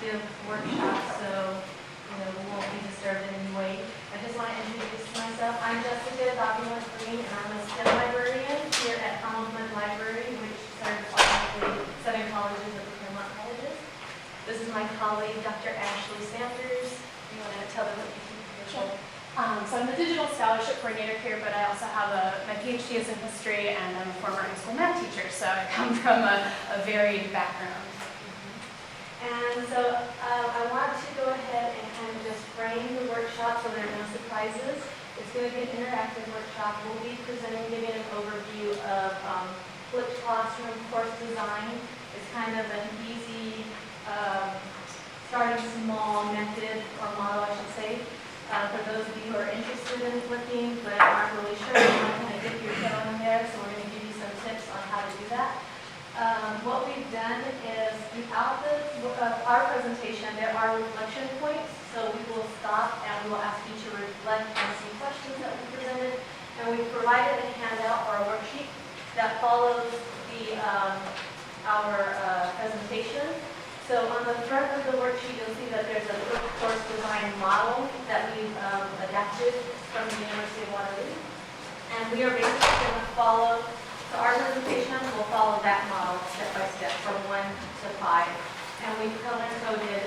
interactive workshop, so we won't be disturbed in any way. I just want to introduce myself. I'm Jessica Greene, and I'm a STEM librarian here at Claremont Library, which serves all the 7 colleges of the Claremont colleges. This is my colleague, Dr. Ashley Sanders. You want to tell them what you do? Sure. So I'm the digital scholarship coordinator here, but I also have my PhD is in history, and I'm a former high school math teacher, so I come from a varied background. And so I want to go ahead and kind of just frame the workshop so there are no surprises. It's going to be an interactive workshop. We'll be giving an overview of flipped classroom course design. It's kind of an easy, starting small method or model, I should say. For those of you who are interested in flipping but aren't really sure, you want to kind of dip your toe in there, so we're going to give you some tips on how to do that. What we've done is throughout our presentation, there are reflection points, so we will stop and we will ask you to reflect on some questions that we presented, and we've provided a handout or a worksheet that follows our presentation. So on the front of the worksheet, you'll see that there's a course design model that we've adapted from the University of Waterloo. And we are basically going to follow, so our presentation will follow that model step by step from 1 to 5. And we've color-coded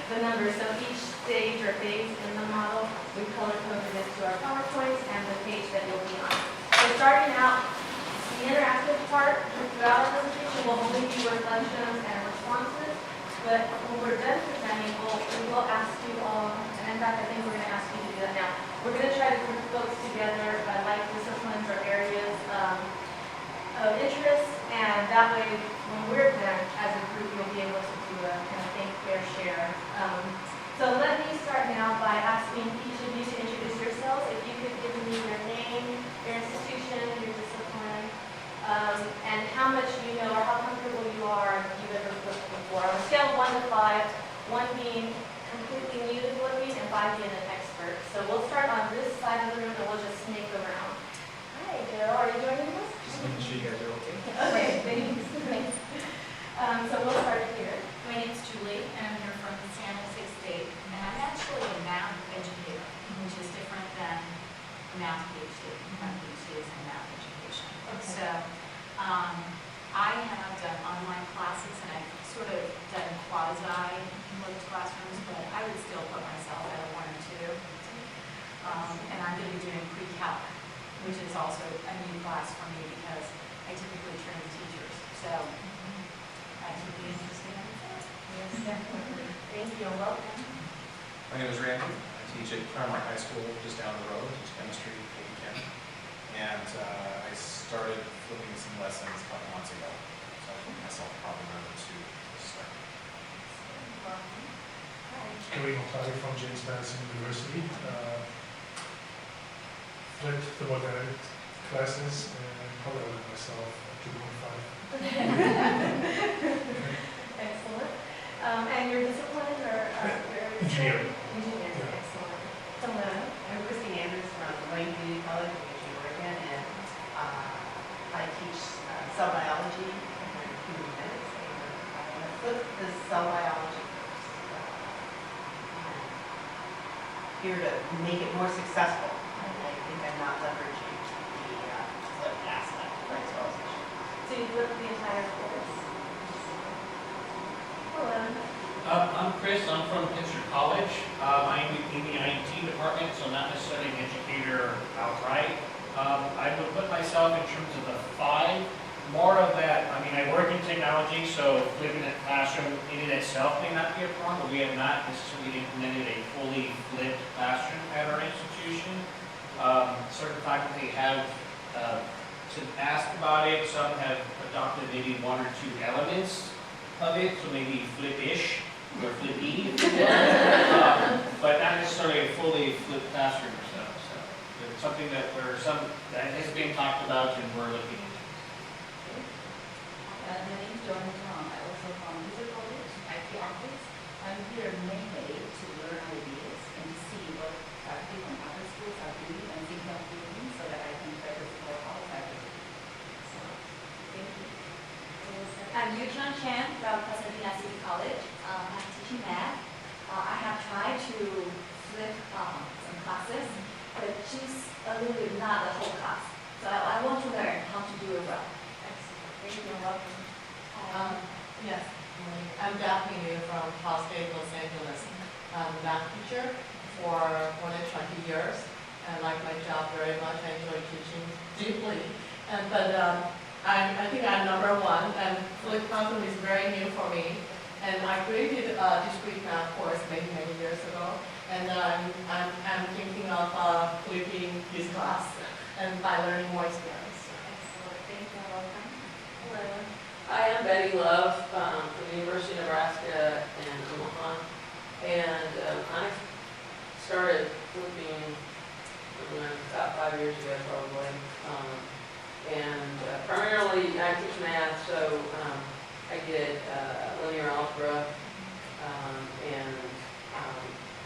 the numbers. So each stage or phase in the model, we've color-coded it to our PowerPoints and the page that you'll be on. So starting out, the interactive part throughout our presentation will only be reflections and responses, but when we're done presenting, we will ask you all, and in fact I think we're going to ask you to do that now. We're going to try to group folks together by like disciplines or areas of interest, and that way when we're done as a group, you'll be able to do a kind of think, fair, share. So let me start now by asking each of you to introduce yourselves. If you could give me your name, your institution, your discipline, and how much you know or how comfortable you are if you've ever flipped before. On a scale of 1 to 5, 1 being completely new to flipping and 5 being an expert. So we'll start on this side of the room and we'll just snake around. Hi, Joe. Are you joining us? Just making sure you guys are okay. Okay, thanks. So we'll start here. My name is Julie, and I'm here from San Jose State, and I'm actually a math educator, which is different than a math PhD. My PhD is in math education. Okay. So I have done online classes, and I've sort of done quasi-flipped classrooms, but I would still put myself at a 1 or 2. And I'm going to be doing pre-calc, which is also a new class for me because I typically train teachers. So that should be interesting. Yes, definitely. Thank you. Welcome. My name is Randy. I teach at Claremont High School just down the road. I teach chemistry, K-Chem. And I started flipping some lessons a couple months ago. So I put myself probably around 2 to start. Greene from James Madison University. Flipped the modern classes and probably with myself 2.5. Excellent. And your discipline or your Engineering. Engineering. Yeah. Excellent. Someone. I'm Christine Andrews from Wayne Community College in Eugene, Oregon, and I teach cell biology and human genetics. And I flipped the cell biology course. Here to make it more successful, and I think I'm not leveraging the flipped aspect of visualization. So you flipped the entire course. Hello. I'm Chris. I'm from Pittsburgh College. I'm in the IT department, so not necessarily an educator outright. I would put myself in terms of the 5. More of that, I mean, I work in technology, so flipping a classroom in itself may not be a problem, but we have not necessarily implemented a fully flipped classroom at our institution. Certain faculty have asked about it. Some have adopted maybe 1 or 2 elements of it, so maybe flip-ish or flippy, but not necessarily a fully flipped classroom or so. So it's something that has been talked about and we're looking into. My name is Joanna Tom. I also from Wizard College, IT office. I'm here mainly to learn ideas and see what faculty from other schools are doing and think of doing so that I can better support our faculty. So, thank you. I'm Yukon Chan from Pasadena City College. I I'm Daphne from Cal State Los Angeles. I'm a math teacher for more than 20 years. I like my job very much. I enjoy teaching deeply. I think I'm number one, and fluid quantum is very new for me. And I created a discrete math course many years ago. And I'm thinking of flipping this class and by learning more experience. Excellent, thank you, welcome. Hello. Hi, I'm Betty Love from the University of Nebraska in Omaha. And I started flipping about 5 years ago probably. Primarily I teach math, so I did linear algebra and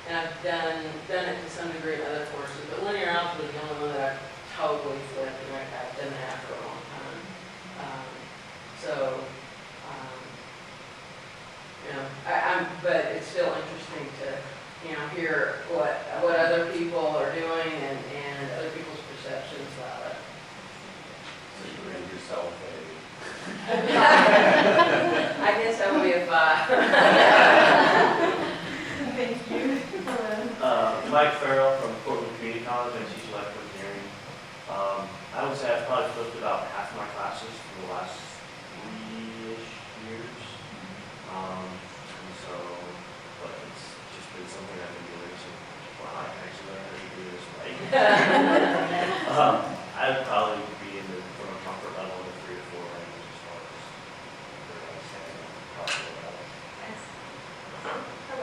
I've done it to some degree in other courses, but linear algebra is the only one that I've totally flipped, and I've done that for a long time. But it's still interesting to, hear what other people are doing and other people's perceptions about it. So you rate yourself I guess I would be a 5. Thank you. Hello. Mike Farrell from Portland Community College. I teach electrical engineering. I would say I've probably flipped about half my classes for the last 3-ish years. But it's just been something I've been doing, so wow, I can actually learn how to do this right. I'd probably be from a comfort level of 3 or 4 range as far as where I stand probably about it.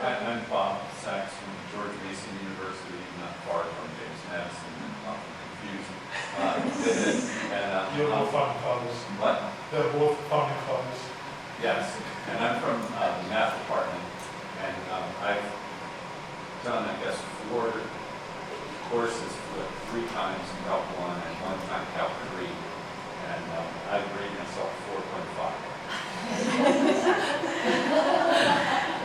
I'm Bob Sachs from George Mason University, not far from James Madison, often confused. You're both founding fathers. What? They're both founding fathers. Yes, and I'm from the math department, and I've done, I guess, 4 courses, flipped 3 times in Calc 1 and 1 time Calc 3, and I've rated myself 4.5.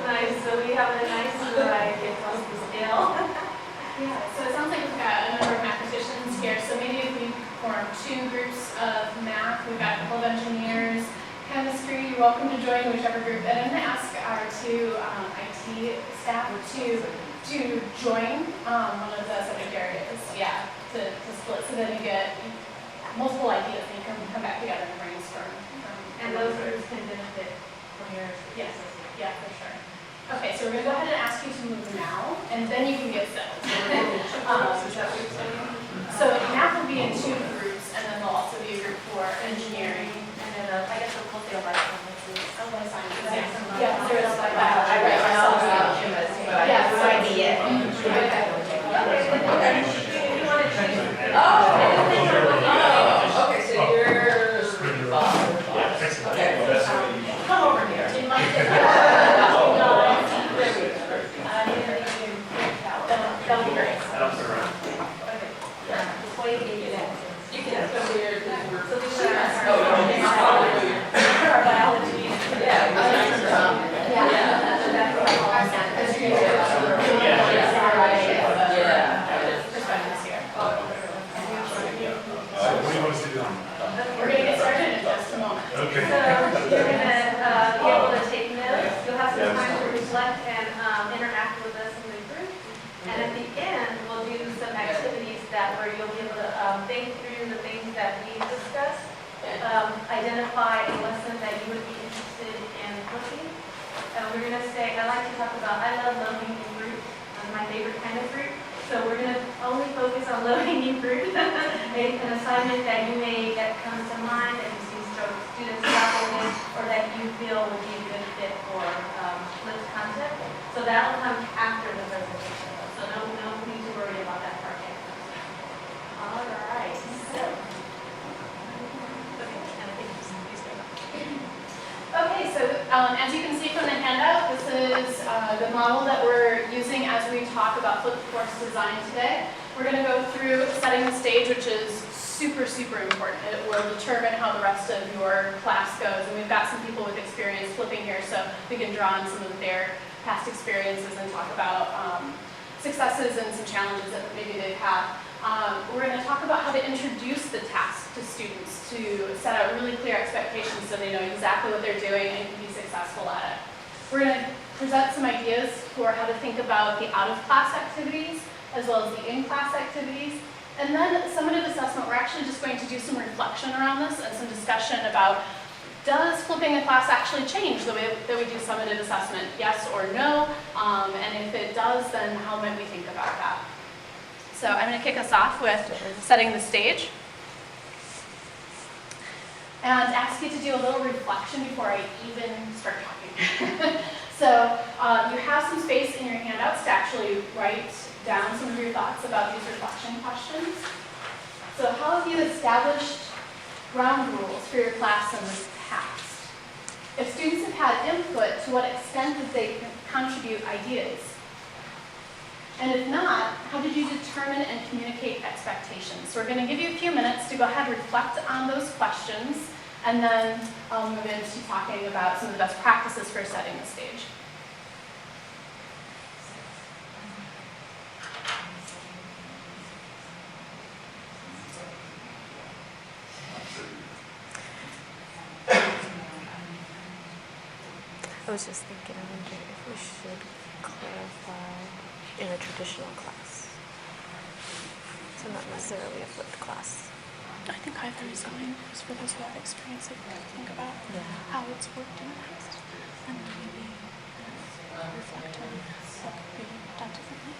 Nice, so we have a nice variety across the scale. Yeah, so it sounds like we've got a number of mathematicians here. So maybe if we form 2 groups of math, we've got a couple of engineers, chemistry, you're welcome to join whichever group. And I'm going to ask our 2 IT staff to join one of the subject areas, to split, so then you get multiple ideas and you can come back together and brainstorm. And those groups can benefit from your Yes, yeah, for sure. Okay, so we're going to go ahead and ask you to move now, and then you can get settled. Is that what you're saying? So math will be in 2 groups, and then there'll also be a group for engineering. And then I guess we'll say life sciences. Oh, life sciences, Yeah. yeah. There is like I write myself as chemist, but I have no idea. Okay. You want to choose? Okay, so you're Bob. Excellent. Okay. Come over here. In like the, that'll be great. That'll turn around. Before you get that. You can come here. So these are our biology. Perspectives here. What do you want us to do? We're going to get started in just a moment. Okay. So you're going to be able to take notes. You'll have some time to reflect and interact with us in the group. And at the end, we'll do some activities where you'll be able to think through the things that we discussed, identify a lesson that you would be interested in flipping. We're going to say, I like to talk about, I love low-hanging fruit, my favorite kind of fruit. So we're going to only focus on low-hanging fruit, an assignment that comes to mind that you see students struggle with, or that you feel would be a good fit for flipped content. So that will come after the presentation. So no need to worry about that part yet. All right. So. Okay, so as you can see from the handout, this is the model that we're using as we talk about flipped course design today. We're going to go through setting the stage, which is super important. It will determine how the rest of your class goes. And we've got some people with experience flipping here, so we can draw on some of their past experiences and talk about successes and some challenges that maybe they've had. We're going to talk about how to introduce the task to students to set out really clear expectations so they know exactly what they're doing and can be successful at it. We're going to present some ideas for how to think about the out-of-class activities as well as the in-class activities. And then summative assessment, we're actually just going to do some reflection around this and some discussion about, does flipping a class actually change the way that we do summative assessment? Yes or no? And if it does, then how might we think about that? So I'm going to kick us off with setting the stage. And ask you to do a little reflection before I even start talking. So you have some space in your handouts to actually write down some of your thoughts about these reflection questions. So how have you established ground rules for your class in the past? If students have had input, to what extent did they contribute ideas? And if not, how did you determine and communicate expectations? So we're going to give you a few minutes to go ahead and reflect on those questions, and then I'll move into talking about some of the best practices for setting the stage. I was just thinking, I wonder if we should clarify in a traditional class. So not necessarily a flipped class. I think either is fine, just for those who have experience, like think about how it's worked in the past, and then maybe reflect on what could be done differently.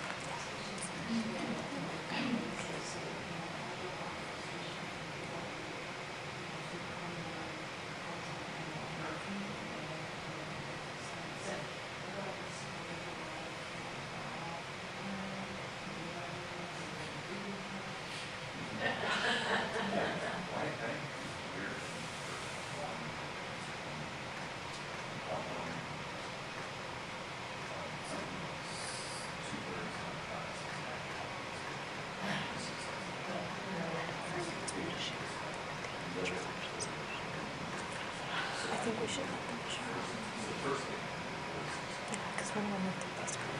I think we should let them share. Yeah, because one of them looked at this correctly.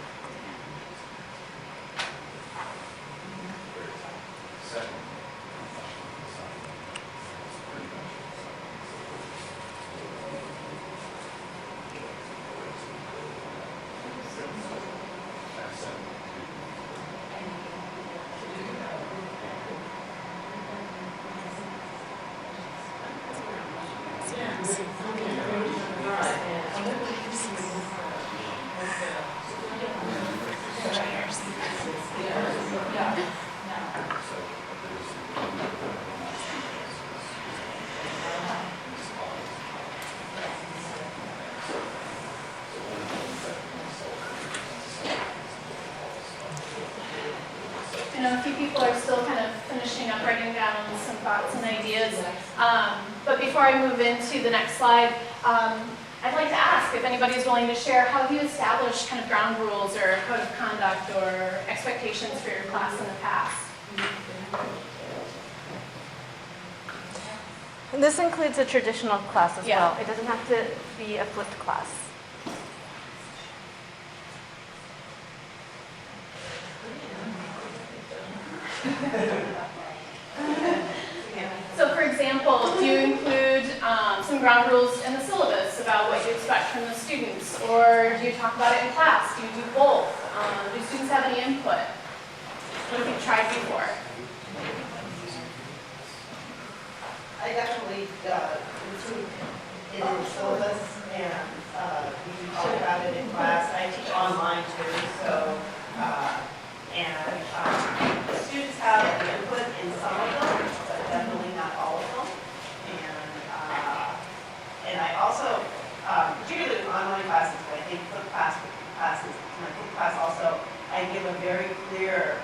I know a few people are still kind of finishing up writing down some thoughts and ideas. But before I move into the next slide, I'd like to ask if anybody is willing to share how have you established kind of ground rules or code of conduct or expectations for your class in the past? And this includes a traditional class as Yeah. well. It doesn't have to be a flipped class. So for example, do you include some ground rules in the syllabus about what you expect from the students? Or do you talk about it in class? Do you do both? Do students have any input? What have you tried before? I definitely include it in the syllabus, and we can talk about it in class. I teach online too, so, students have input in some of them, but definitely not all of them. And I also, particularly with online classes, but I think flipped classes, my flipped class also, I give a very clear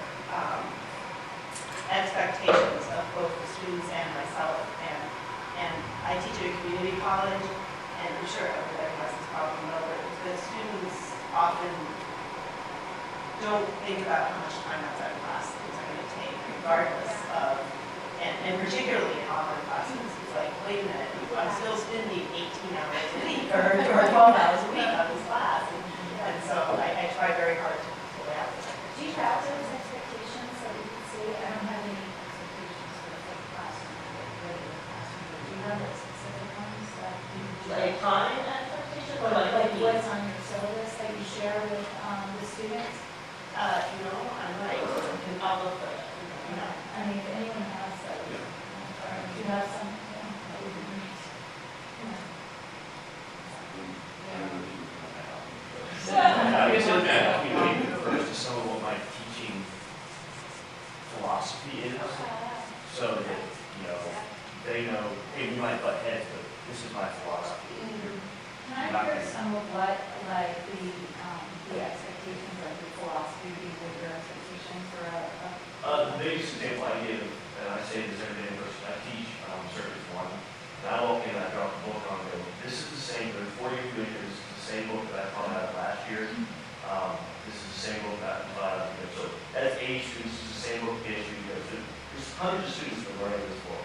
expectations of both the students and myself. And I teach at a community college, and I'm sure everybody has this problem, but the students often don't think about how much time outside of class things are going to take, regardless of, and particularly in online classes. It's like, wait a minute, I'm still spending 18 hours a week or 12 hours a week on this class. And so I try very hard to pull out. Do you have those expectations so you can say, I don't have any expectations for the classroom or the regular classroom, but do you have like specific ones that you? Like time expectations, or like What's on your syllabus that you share with the students? No, I'm not, I'll look for it, you know. I mean, if anyone has those, or if you have some, that would be great. I guess it would be maybe refers to some of what my teaching philosophy is, so that, they know, hey, we might butt heads, but this is my philosophy. Can I hear some of what, like, the expectations of the philosophy would be with your expectations for The biggest example I give, and I say this every day in person, I teach Circuit 1, and I walk in and I drop the book on and go, this is the same, there are 40 years, this is the same book that I taught out last year. This is the same book that I taught out, so as age students, this is the same book as you go. So there's hundreds of students that are learning this book.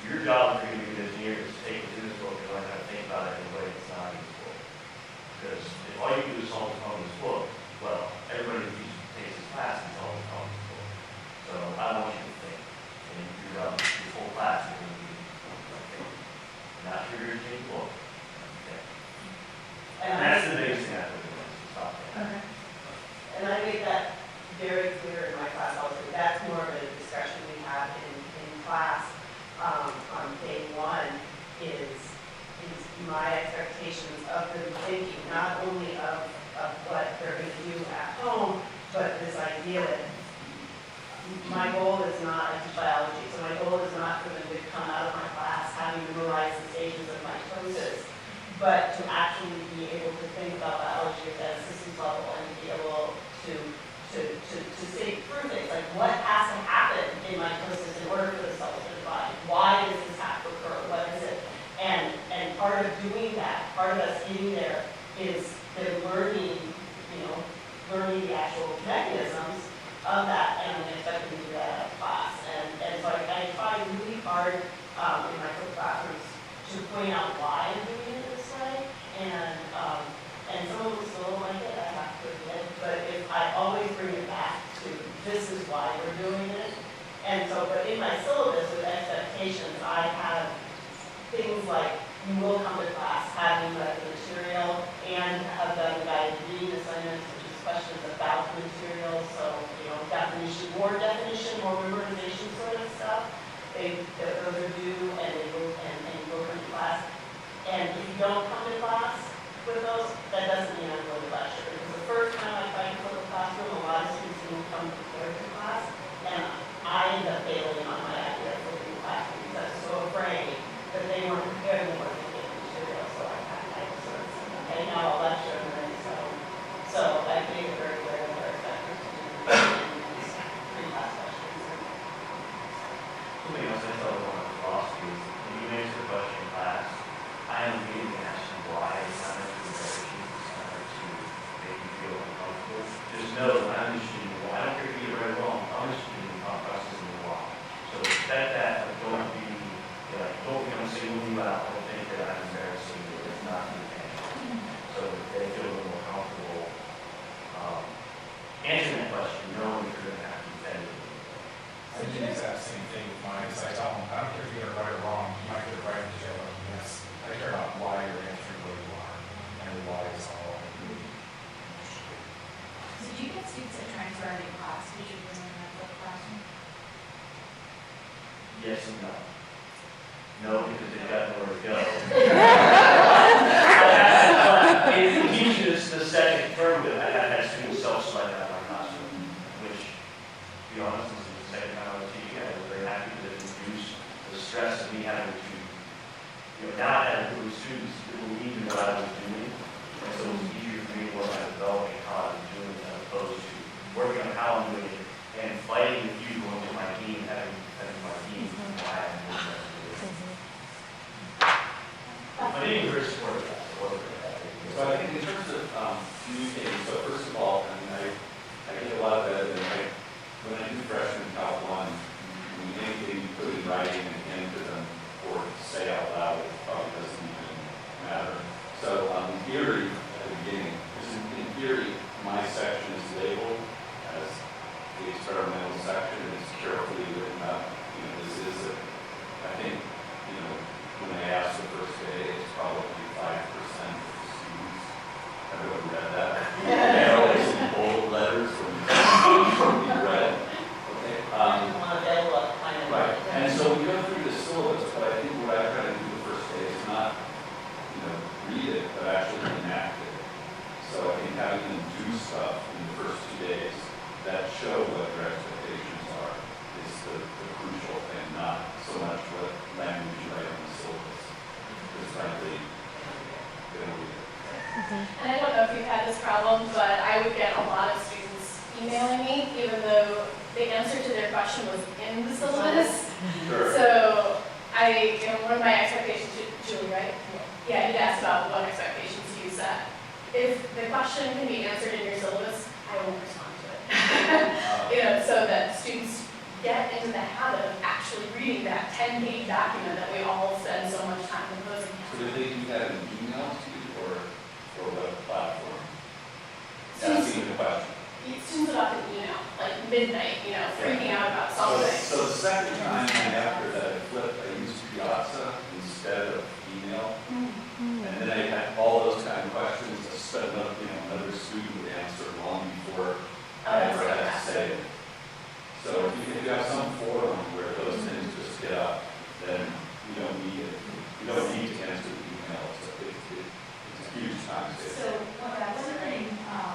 Your job if you're going to be an engineer is to take what's in this book and learn how to think about it in a way that's not in this book. Because if all you do is solve the problem in this book, well, everybody who takes this class is solving the problem in this book. So I want you to think. And your job, your whole class is going to be thinking. Not your routine book. Okay. And that's the biggest thing I think of is stop thinking. And I make that very clear in my class also. That's more of a discussion we have in class on day one is my expectations of them thinking, not only of what they're going to do at home, but this idea that my goal is not, I teach biology, so my goal is not for them to come out of my class having memorized the stages of mitosis, but to actually be able to think about biology at a systems level and be able to think through things, like what has to happen in mitosis in order for the cells to divide? Why does this have to occur? What is it? And part of doing that, part of us getting there is the learning, learning the actual mechanisms of that, and I'm expecting to do that out of class. And so I try really hard in my classrooms to point out why I'm doing it this way, and some of them still don't like it, I have to admit, but if I always bring it back to this is why we're doing it. And so, but in my syllabus with expectations, I have things like you will come to class having read the material and have done the guided reading assignments, which is questions about the material. So, definition, more memorization sort of stuff. Those are due and they will and you will come to class. And if you don't come to class with those, that doesn't mean I'm going to lecture. Because the first time I tried to fill the classroom, a lot of students didn't come prepared to class, and I ended up failing on my idea of filling the classroom because I was so afraid that they weren't prepared and they weren't going to get the material. So I sort of said, okay, now I'll lecture and then so I made it very clear that our expectors to do pre-class questions. Something else I tell everyone in philosophy is if you answer the question in class, I am being asked you why. It's not meant to embarrass you. It's not meant to make you feel uncomfortable. Just know that I'm interested in why. I don't care if you get it right or wrong. I'm interested in the thought process and the why. So expect that, but don't be don't become single out. Don't think that I'm embarrassing you. It's not the intention. So they feel a little more comfortable answering that question, knowing you're going to have to defend it. I do the exact same thing with mine, because I tell them, I don't care if you get it right or wrong, you might get it right because you have a yes. I care about why you're answering where you are, and why is all I really interested in. So do you get students that transfer out of class? Did you bring them into the classroom? Yes and no. No, because they've got nowhere to go. In teachers, the second term, I had students self-select out of my classroom, which, to be honest, this is the second time I was teaching. I was very happy because it reduced the stress of me having to, now I had a group of students who believed in what I was doing, and so it was easier for me to work on developing how I was doing it as opposed to working on how I'm doing it and fighting with you going to my team, having my team, why I'm doing that. But it was very supportive of that. It wasn't very bad. So I think in terms of communicating, so first of all, I get a lot of that, and when I do freshman Calc 1, anything you put in writing and hand to them or say out loud, it probably doesn't even matter. So in theory, at the beginning, in theory, my section is labeled as the experimental section, and it's carefully written up. This is, I think, when I asked the first day, it's probably 5% of the students read that. And always in bold letters when it should be read. Okay. Right, and so we go through the syllabus, but I think what I try to do the first day is not, read it, but actually enact it. So I think having them do stuff in the first 2 days that show what their expectations are is the crucial thing, not so much what language you write on the syllabus. Because frankly, they don't read it. And I don't know if you've had this problem, but I would get a lot of students emailing me, even though the answer to their question was in the syllabus. Sure. So one of my expectations, Julie, right? Yeah, you'd asked about what expectations you set. If the question can be answered in your syllabus, I won't respond to it. So that students get into the habit of actually reading that 10-page document that we all spend so much time composing. So did they do that in email to you or what platform? Students, Asking the question. students about the email, like midnight, freaking out about something. So the second time after that I flipped, I used Piazza instead of email. And then I had all those kind of questions that sped up, another student would answer long before I ever had to say it. So if you have some forum where those things just get up, then you don't need it. You don't need to answer the email. It's a huge time saver. So what I was wondering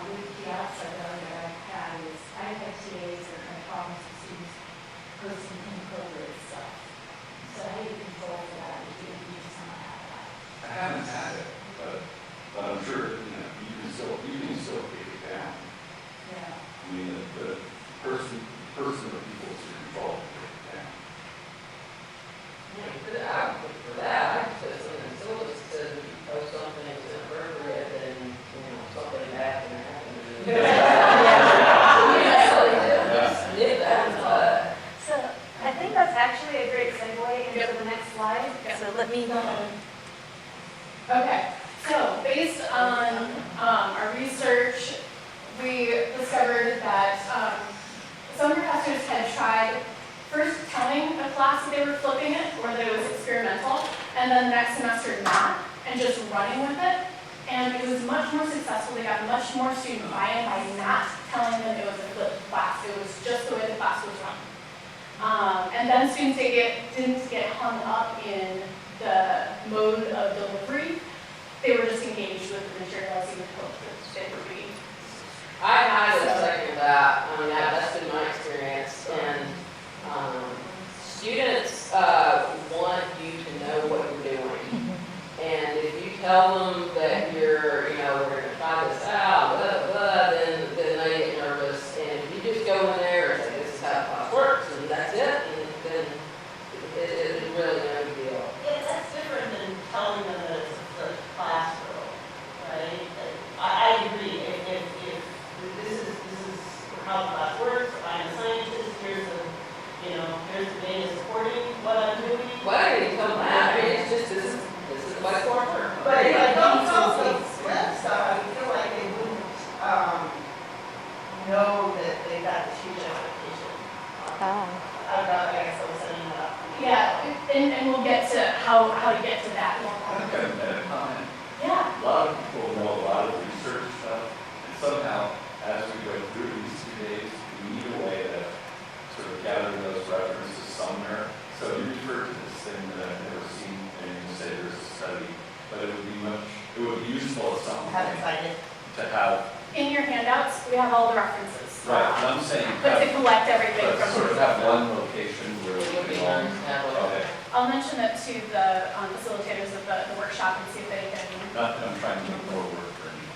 with Piazza though that I've had is I've had TAs that have problems with students posting inappropriate stuff. So how do you control for that if you just not have that? I haven't had it, but I'm sure, you can still take it down. Yeah. I mean, the person or people to control it take it down. For that, I put something in the syllabus to post something that's inappropriate and, something bad can happen. So I think that's actually a great segue into the next slide. So let me. Okay, so based on our research, we discovered that some professors had tried first telling a class that they were flipping it or that it was experimental, and then the next semester not, and just running with it. And it was much more successful. They got much more student buy-in by not telling them it was a flipped class. It was just the way the class was run. And then students didn't get hung up in the mode of delivery. They were just engaged with the material as you would hope that they would be. I highly second that. I mean, that's been my experience. And students want you to know what you're doing. And if you tell them that we're going to try this out, then they get nervous. And if you just go in there and say, this is how class works, and that's it, and then it is really no big deal. Yeah, that's different than telling them that it's a classroom, right? I agree. If this is how the class works, I'm a scientist, here's the data supporting what I'm doing. Well, I didn't tell them that. I mean, it's just, this is my core work. But if I don't tell them flip stuff, I feel like they wouldn't know that they got this huge expectation. I guess I was setting it up. Yeah, and we'll get to how to get to that. I've got a meta comment. Yeah. A lot of people know a lot of research stuff, and somehow, as we go through these 2 days, we need a way to sort of gather those references somewhere. So you refer to this thing that I've never seen, and you say there's a study, but it would be useful at some Have it point cited. to have, In your handouts, we have all the references. right, and I'm saying, But to collect everything but from sort of have one location where It would we be can all, nice to have one. okay, I'll mention it to the facilitators of the workshop and see if they can. not that I'm trying to make more work for you.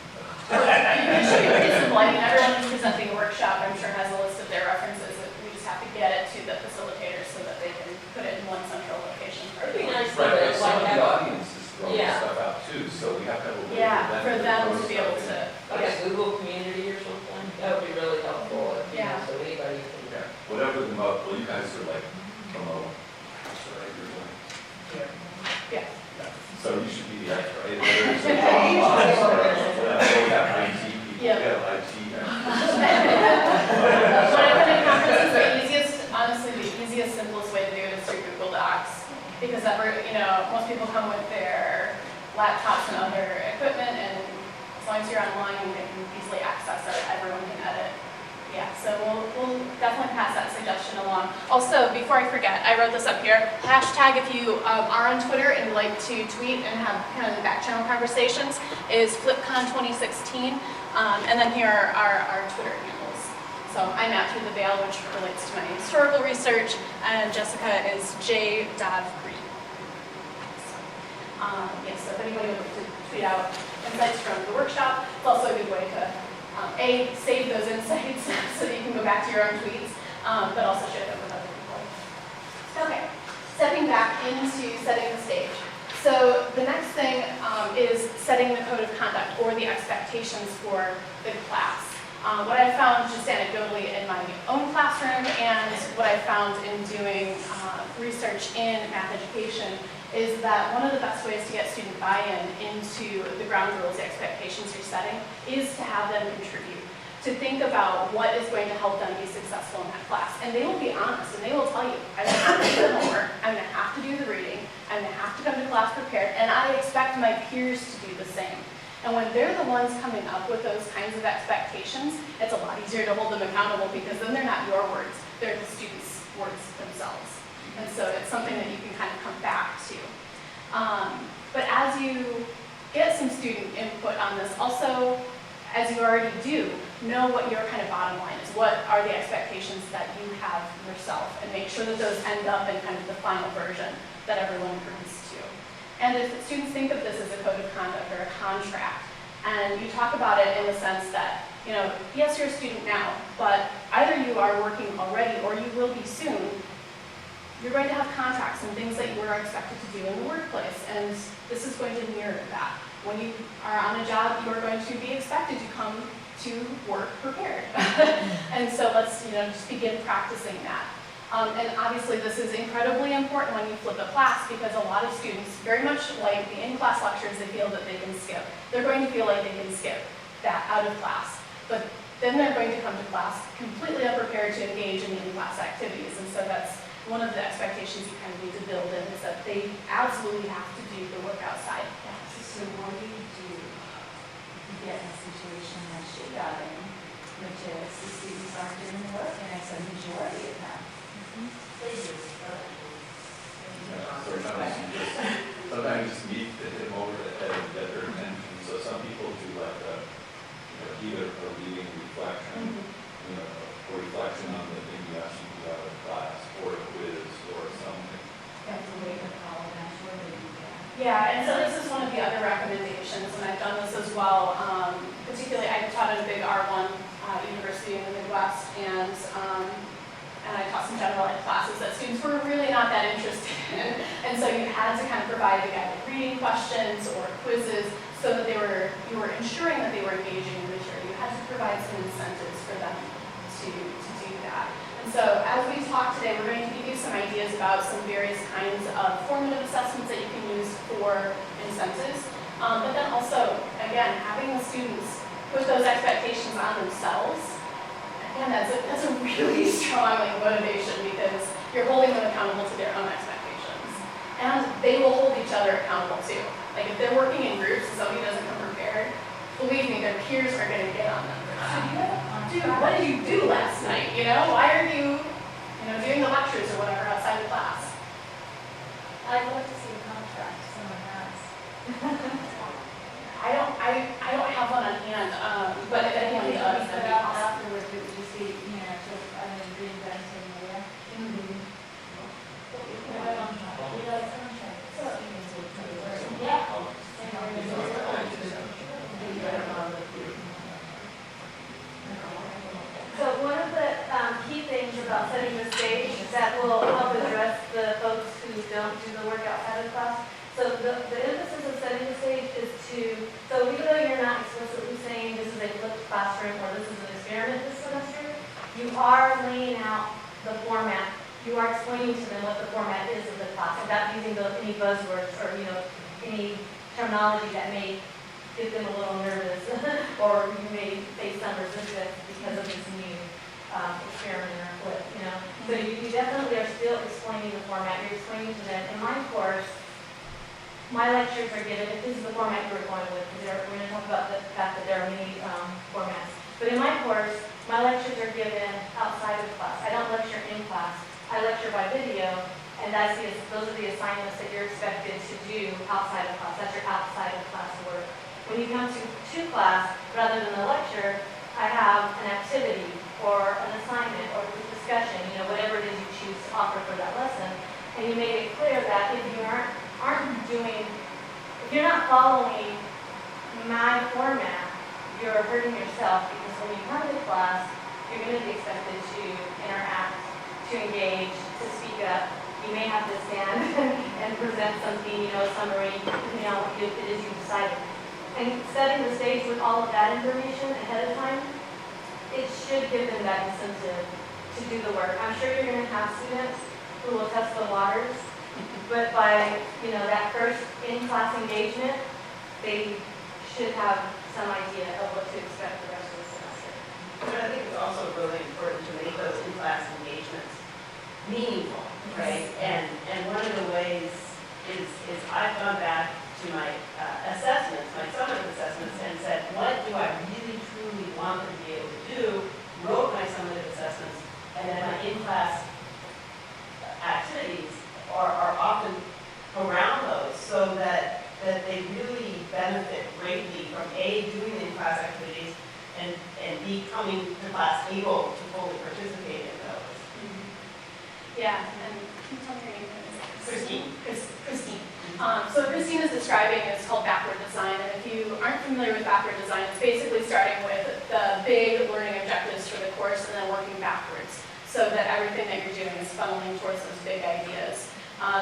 It should be pretty simple. I mean, everyone who's presenting a workshop, I'm sure, has a list of their references. We just have to get it to the facilitators so that they can put it in one central location. It'd be nice to Right, but some of the have audience is throwing Yeah. stuff out too, so we have to have a way Yeah, for them throw to be able stuff to. like a Google community or something. That would be really helpful. Yeah. So anybody can. in. Yeah, whatever the well, you guys are like promote. Sorry, you're doing. Yeah. So you should be the expert. There's a John Lodge or whatever. We have IT people. Yeah. We have IT experts. When I put in conferences, the easiest, honestly, the easiest, simplest way to do it is through Google Docs. Because most people come with their laptops and other equipment, and as long as you're on online and they can easily access it, everyone can edit. Yeah, so we'll definitely pass that suggestion along. Also, before I forget, I wrote this up here. Hashtag if you are on Twitter and like to tweet and have kind of the back channel conversations is FlipCon2016. And then here are our Twitter handles. So I'm at Through the Veil, which relates to my historical research, and Jessica is j.Greene. Yes, so if anybody would like to tweet out insights from the workshop, it's also a good way to save those insights so that you can go back to your own tweets, but also share them with other people. Okay, stepping back into setting the stage. So the next thing is setting the code of conduct or the expectations for the class. What I found just anecdotally in my own classroom and what I found in doing research in math education is that one of the best ways to get student buy-in into the ground rules, the expectations you're setting, is to have them contribute, to think about what is going to help them be successful in that class. And they will be honest, and they will tell you, I'm going to have to do the homework, I'm going to have to do the reading, I'm going to have to come to class prepared, and I expect my peers to do the same. And when they're the ones coming up with those kinds of expectations, it's a lot easier to hold them accountable because then they're not your words, they're the students' words themselves. And so it's something that you can kind of come back to. But as you get some student input on this, also, as you already do, know what your kind of bottom line is. What are the expectations that you have yourself? And make sure that those end up in kind of the final version that everyone agrees to. And if students think of this as a code of conduct or a contract, and you talk about it in the sense that, you know, yes, you're a student now, but either you are working already or you will be soon, you're going to have contracts and things that you are expected to do in the workplace, and this is going to mirror that. When you are on a job, you are going to be expected to come to work prepared. And so let's, just begin practicing that. And obviously this is incredibly important when you flip a class because a lot of students, very much like the in-class lectures, they feel that they can skip. They're going to feel like they can skip that out of class. But then they're going to come to class completely unprepared to engage in the in-class activities. And so that's one of the expectations you kind of need to build in, is that they absolutely have to do the work outside. So what do you do if you get in a situation that she got in, which is the students aren't doing the work, and it's a majority of them? They do. Sometimes you just meet them over the head and get their attention. So some people do like either a reading reflection, or reflection on the thing you actually do out of class, or a quiz, or something. That's a way to call it, I'm sure they do that. Yeah, and so this is one of the other recommendations, and I've done this as well. Particularly, I taught at a big R1 university in the Midwest, and I taught some general ed classes that students were really not that interested in. And so you had to kind of provide the guided reading questions or quizzes so that you were ensuring that they were engaging in material. You had to provide some incentives for them to do that. And so as we talk today, we're going to give you some ideas about some various kinds of formative assessments that you can use for incentives. But then also, again, having the students put those expectations on themselves, again, that's a really strong motivation because you're holding them accountable to their own expectations. And they will hold each other accountable too. Like if they're working in groups and somebody doesn't come prepared, believe me, their peers are going to get on them. Dude, what did you do last night? Why are you, doing the lectures or whatever outside of class? I'd love to see a contract someone has. I don't have one on hand, but if anyone does, that'd be awesome. Afterwards, it would just be, reinventing there. So one of the key things about setting the stage that will help address the folks who don't do the work outside of class. So the emphasis of setting the stage is so even though you're not explicitly saying this is a flipped classroom or this is an experiment this semester, you are laying out the format. You are explaining to them what the format is of the class without using any buzzwords or any terminology that may get them a little nervous or you may face some resistance because of this new experiment or flip, So you definitely are still explaining the format. You're explaining to them, in my course, my lectures are given, if this is the format we're going with, because we're going to talk about the fact that there are many formats. But in my course, my lectures are given outside of class. I don't lecture in class. I lecture by video, and those are the assignments that you're expected to do outside of class. That's your outside of class work. When you come to class, rather than a lecture, I have an activity or an assignment or a discussion, whatever it is you choose to offer for that lesson. And you make it clear that if you if you're not following my format, you're hurting yourself, because when you come to class, you're going to be expected to interact, to engage, to speak up. You may have to stand and present something, a summary, depending on what it is you decided. And setting the stage with all of that information ahead of time, it should give them that incentive to do the work. I'm sure you're going to have students who will test the waters, but by that first in-class engagement, they should have some idea of what to expect the rest of the semester. But I think it's also really important to make those in-class engagements meaningful, right? And one of the ways is I've gone back to my assessments, my summative assessments, and said, what do I really truly want them to be able to do? Wrote my summative assessments, and then my in-class activities are often around those, so that they really benefit greatly from A, doing the in-class activities, and B, coming to class able to fully participate in those. Yeah, and can you tell me your name? Christine. Christine. So what Christine is describing is called backward design, and if you aren't familiar with backward design, it's basically starting with the big learning objectives for the course and then working backwards, so that everything that you're doing is funneling towards those big ideas.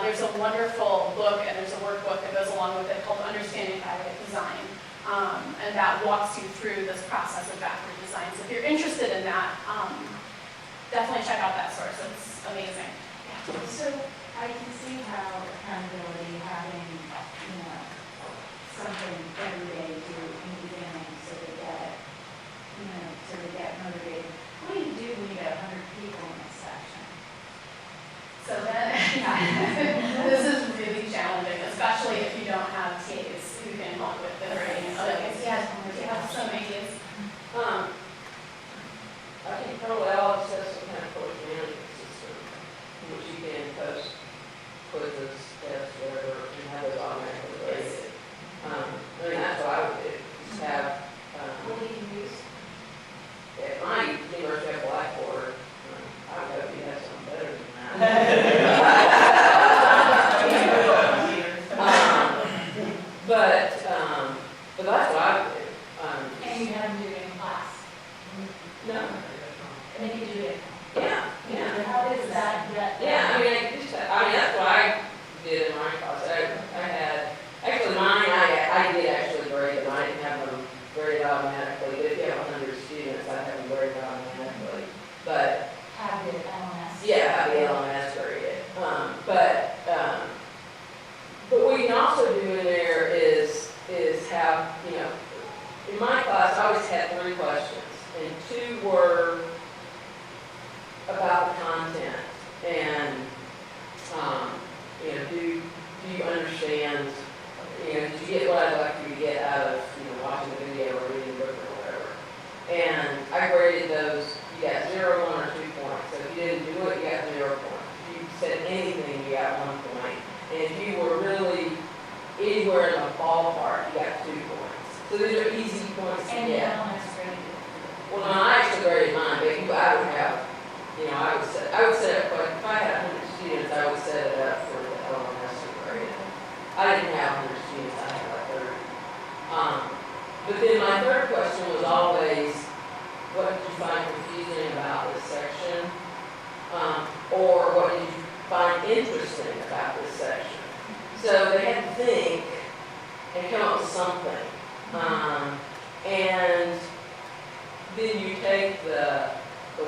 There's a wonderful book and there's a workbook that goes along with it called Understanding Backward Design, and that walks you through this process of backward design. So if you're interested in that, definitely check out that source. It's amazing. So I can see how accountability, having, something every day to do in the beginning so they get, so they get motivated. What do you do when you get 100 people in a section? So then, this is really challenging, especially if you don't have TAs who can help with the grading. Yeah, you have some ideas. I think probably Alex has some kind of course management system, in which you can post quizzes, tests, whatever, and have those automatically graded. That's what I would do, just have, What do you use? at my university have Blackboard, I don't know if you have something better than that. But that's what I would do. And you have them do it in class? No. And then you do it. Yeah, yeah. How is that? Yeah, that's what I did in my class. I had, actually mine, I did actually grade them. I didn't have them graded automatically, but if you have 100 students, I have them graded automatically. But, Have your LMS? yeah, have the LMS graded. But what you can also do in there is have, in my class, I always had 3 questions, and 2 were about the content, and, do you understand, did you get what I'd like you to get out of, watching the video or reading the book or whatever. And I graded those, you got 0, 1, or 2 points. So if you didn't do it, you got 0 points. If you said anything, you got 1 point. And if you were really anywhere in the ballpark, you got 2 points. So these are easy points to And get. LMS graded. Well, no, I actually graded mine, but I would have, I would set up, if I had 100 students, I would set it up for the LMS to grade it. I didn't have 100 students, I had like 30. But then my third question was always, what did you find confusing about this section? Or what did you find interesting about this section? So they had to think and come up with something. And then you take the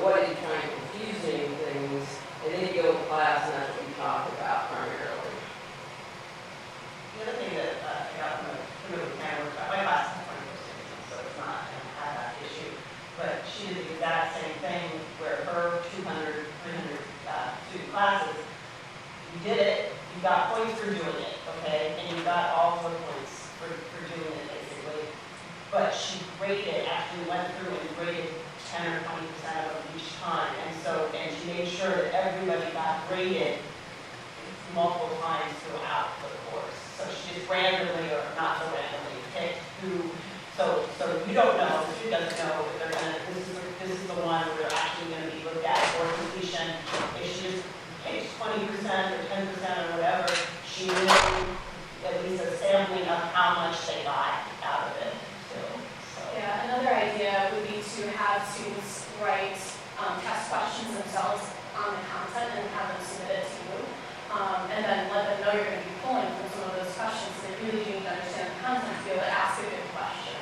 what did you find confusing things, and then you go to class and that's what you talk about primarily. The other thing that I got from the kind of workshop, my class is 20 students, so it's not an issue, but she did the exact same thing where her 200, 300 student classes, you did it, you got points for doing it, okay? okay, and you got all 4 points for doing it basically. But she graded, actually went through and graded 10 or 20% of them each time. And she made sure that everybody got graded multiple times throughout the course. So she just randomly, or not so randomly, picked who, so you don't know, the student doesn't know if they're gonna, this is the one where they're actually gonna be looked at for completion. If she just picked 20% or 10% or whatever, she knew at least a sampling of how much they got out of it too. So. Yeah, another idea would be to have students write test questions themselves on the content and have them submit it to you. And then let them know you're going to be pulling from some of those questions. They really do need to understand the content to be able to ask a good question.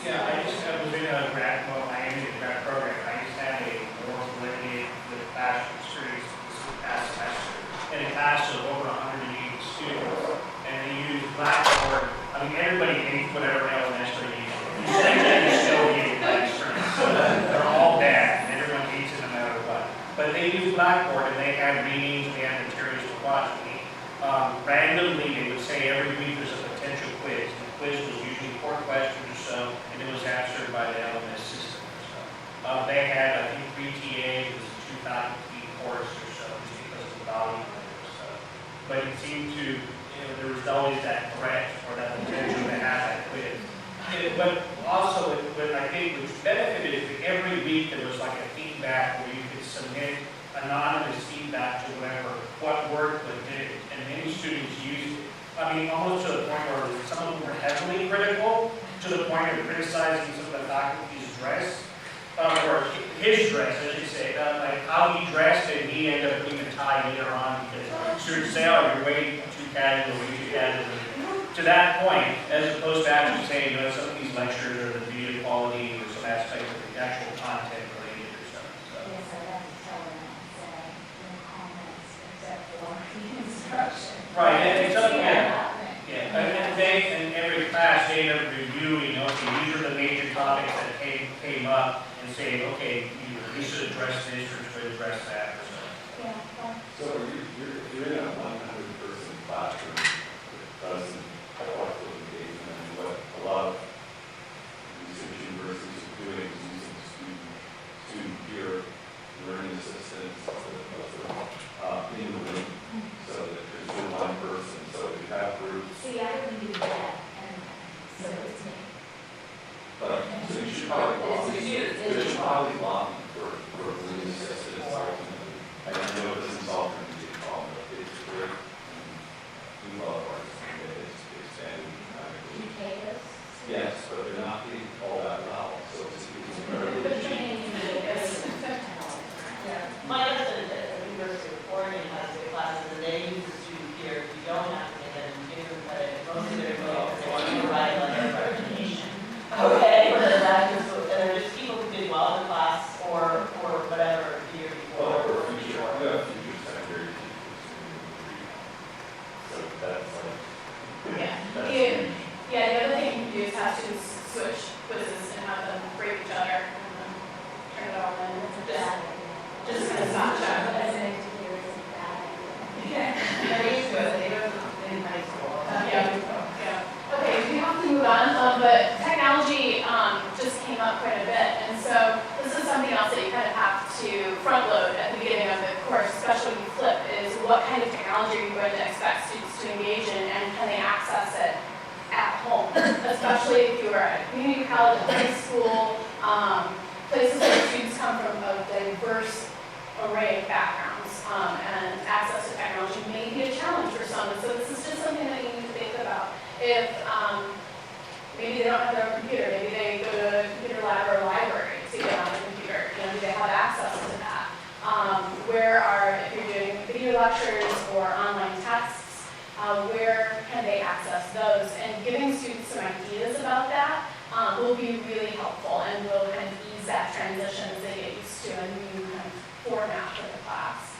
Yeah, I was in a grad, well, I am in a grad program. I just had a more limited with bachelor experience this past semester. And a class of over 180 students. And they used Blackboard. I mean, everybody hates whatever LMS they're using. They're still using Blackboard. So they're all bad, and everyone hates it no matter what. But they use Blackboard, and they had readings, they had materials to watch. Randomly, they would say every week there's a potential quiz. The quiz was usually 4 questions or so, and it was answered by the LMS system or so. They had, I think, 3 TAs, it was a 2 faculty course or so, just because of the volume of it or so. But it seemed to, there was always that threat or that potential to have that quiz. But also, what I think which benefited is that every week there was like a feedback where you could submit anonymous feedback to whatever, what worked, what didn't, and many students used it. I mean, almost to the point where some of them were heavily critical, to the point of criticizing some of the faculty's dress, or his dress, I should say, like how he dressed, and he ended up putting a tie later on because students say, oh, you're way too casual, way too casual. To that point, as opposed to actually saying, some of these lectures are the video quality or some aspect of the actual content related or something. So. Yes, I have to tell them that no comments except for the instruction. Right, and something, and every class they end up reviewing, okay, these are the major topics that came up, and saying, okay, you should address this or should address that or something. Yeah. So you're in a 100-person classroom that doesn't collect engagement, and what a lot of research universities are doing is using student peer learning assistants in the room, so that there's no one person, so if you have groups. See, I didn't do that, and so it's me. But so you should probably lobby for learning assistants ultimately. I know it doesn't solve the immediate problem, but it's great. We love ours, and it's expanding dramatically. You pay us? Yes, but they're not being all that well, so it's incredibly But cheap. training is My husband at the University of Oregon has their classes, and they use the student peer. You don't have to get them, give them credit. Most of their grades, they want you to write a letter of recommendation. Okay, but they're just people who did well in class or whatever the year Well, before. for future, we have future secondary teachers. So that's like, that's huge. Yeah, the other thing you can do is have students switch quizzes and have them grade each other and then turn it all in. Just kind of stop check. As an engineer, it's a bad idea. Yeah. They're used to it. They do it in high school. Yeah. Okay, we have to move on, but technology just came up quite a bit, and so this is something else that you kind of have to front load at the beginning of the course, especially when you flip, is what kind of technology are you going to expect students to engage in, and can they access it at home, especially if you are at a community college, high school, places where students come from a diverse array of backgrounds, and access to technology may be a challenge for some, and so this is just something that you need to think about. If maybe they don't have their own computer, maybe they go to a computer lab or a library to get on a computer, do they have access to that? If you're doing video lectures or online tests, where can they access those? And giving students some ideas about that will be really helpful and will kind of ease that transition as they get used to a new kind of format for the class.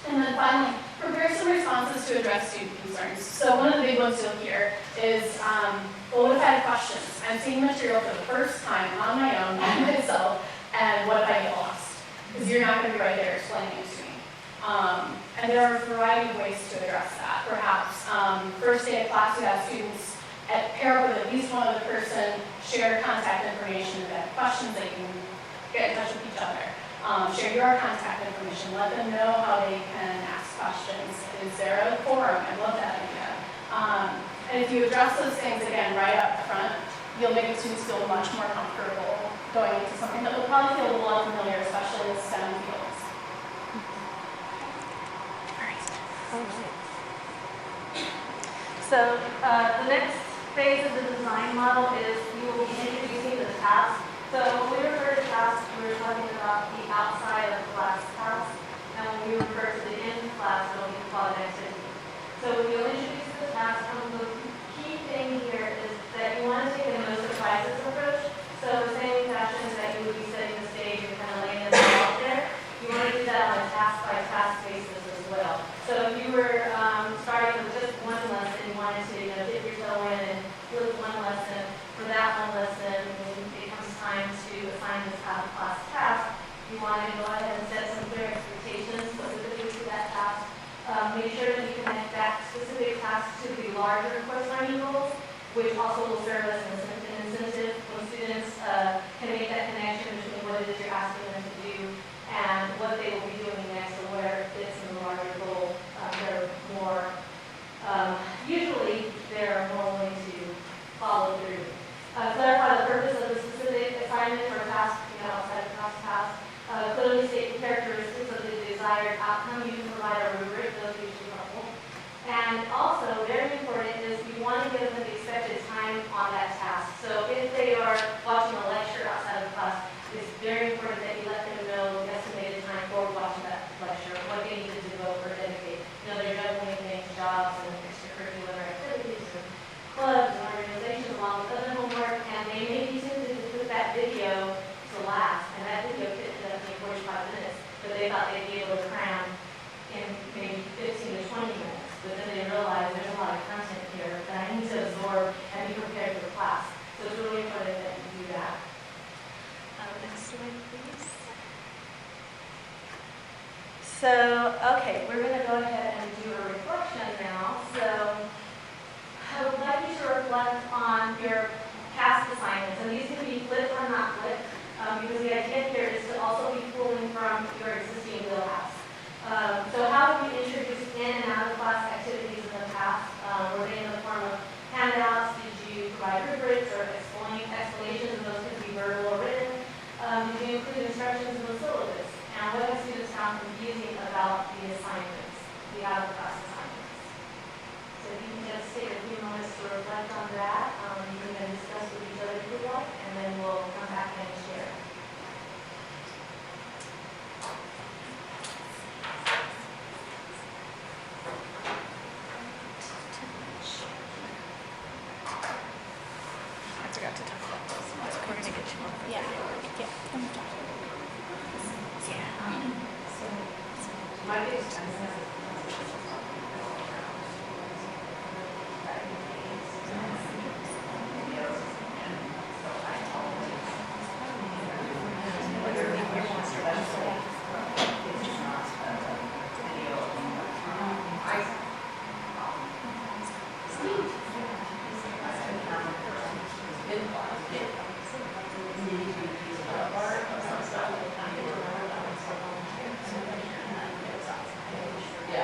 And then finally, prepare some responses to address student concerns. So one of the big ones you'll hear is, well, what if I had questions? I'm seeing material for the first time on my own, by myself, and what if I get lost? Because you're not going to be right there explaining it to me. And there are a variety of ways to address that. Perhaps first day of class, you have students pair up with at least one other person, share contact information, if they have questions, they can get in touch with each other. Share your contact information, let them know how they can ask questions. Is there a forum? I love that idea. And if you address those things again right up front, you'll make the students feel much more comfortable going into something that will probably feel a little unfamiliar, especially in STEM fields. So the next phase of the design model is you will be introducing the task. So when we refer to tasks, we're talking about the outside of class task, and when we refer to the in-class, it'll be called an activity. So when you introduce the task, the key thing here is that you want to take a no surprises approach. So the same fashion that you would be setting the stage and kind of laying them out there, you want to do that on a task-by-task basis as well. So if you were starting with just one lesson, you wanted to dip your toe in and look one lesson. For that one lesson, when it comes time to assign this class task, you want to go ahead and set some clear expectations specifically to that task. Make sure that you connect that specific task to the larger course learning goals, which also will serve as an incentive when students can make that connection between what it is you're asking them to do and what they will be doing next or where it fits in the larger goal. They're more, usually they're more willing to follow through. Clarify the purpose of the specific assignment or task, outside of class task. Clearly state the characteristics of the desired outcome. You can provide a rubric, those are usually helpful. And also, very important is you want to give them the expected time on that task. So if they are watching a lecture outside of class, it's very important that you let them know the estimated time for watching that lecture, what they need to devote or dedicate. They're juggling things, jobs and extracurricular activities and clubs and organizations along with other homework, and they may be tempted to put that video to last, and that video could end up being 45 minutes, but they thought they'd be able to cram in maybe 15 to 20 minutes. But then they realize there's a lot of content here that I need to absorb and be prepared for the class. So it's really important that you do that. Next slide, please. So, okay, we're going to go ahead and do a reflection now. So I would like you to reflect on your past assignments. And these can be flipped or not flipped, because the idea here is to also be pulling from your existing wheelhouse. So how have you introduced in and out of class activities in the past? Were they in the form of handouts? Did you provide rubrics or explanations? And those could be verbal or written. Did you include instructions in the syllabus? And what have students found confusing about the assignments, the out-of-class assignments? So if you can just take a few moments to reflect on that, you can discuss with each other if you like, and then we'll come back and share. I forgot to talk about this. We're going to get you on. Yeah. My biggest Yeah.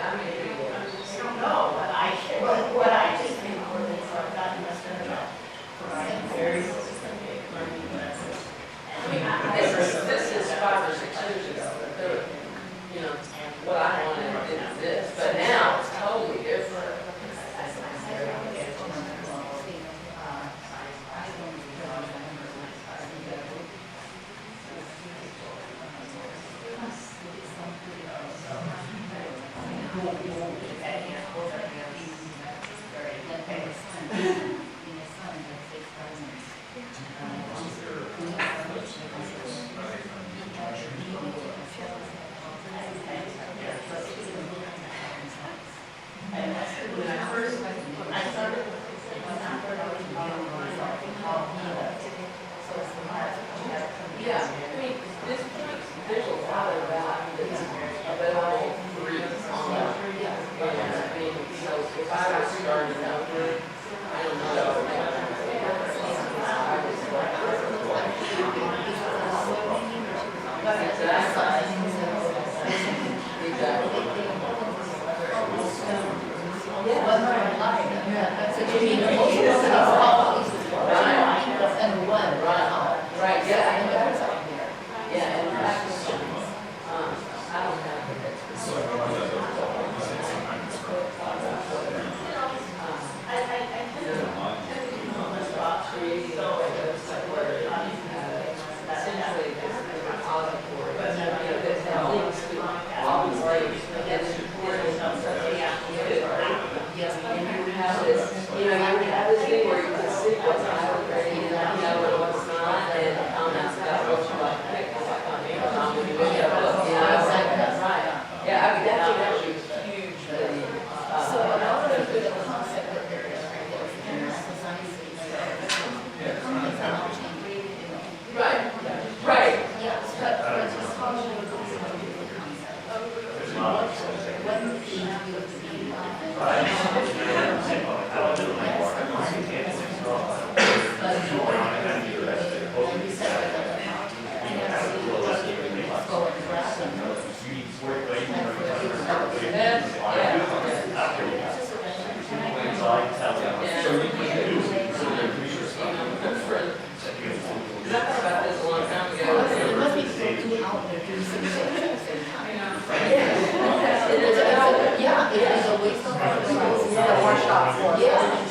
About this a long time ago. It must be too out there doing something at the same time. Yeah, it is a waste of time. The workshop for. Yeah.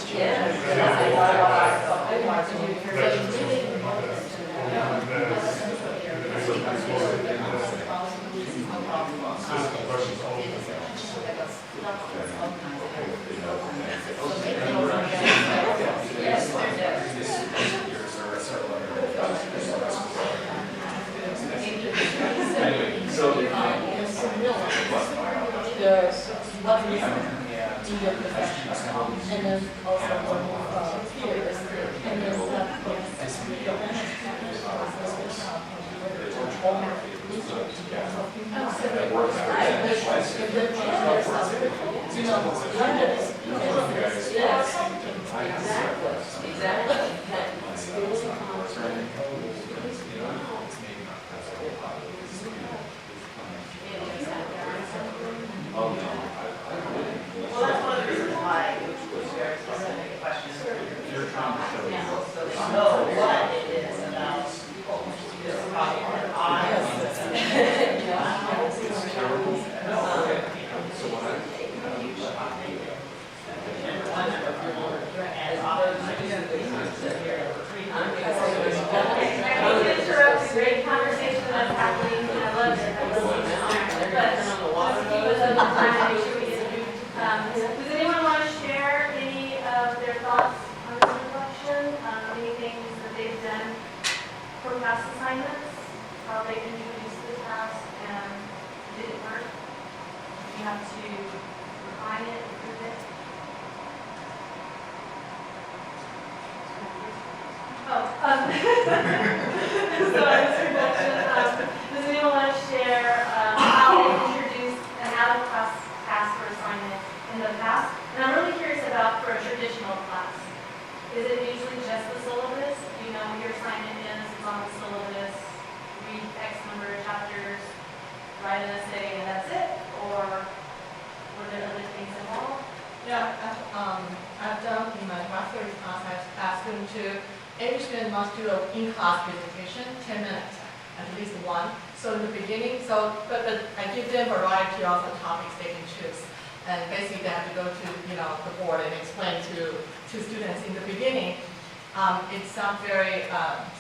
And then also peers, and then Well, that's one of the reasons why it was very specific questions. So they know what it is about this problem that Interrupt the great conversation that's happening. I love it. I love it. But let's keep us up on time. Make sure we get does anyone want to share any of their thoughts on this reflection? Anything that they've done for past assignments? How they introduced the task and did it work? You have to refine it, improve it. Oh, so on this reflection, does anyone want to share how they introduced an out-of-class task or assignment in the past? And I'm really curious about for a traditional class. Is it usually just the syllabus? You know what your assignment is, it's on the syllabus, read X number of chapters, write an essay, and that's it? Or were there other things involved? Yeah, I've done in my master's class, I've asked them to, every student must do an in-class presentation, 10 minutes, at least one. So in the beginning, but I give them a variety of the topics they can choose. And basically they have to go to, the board and explain to students in the beginning. It sounds very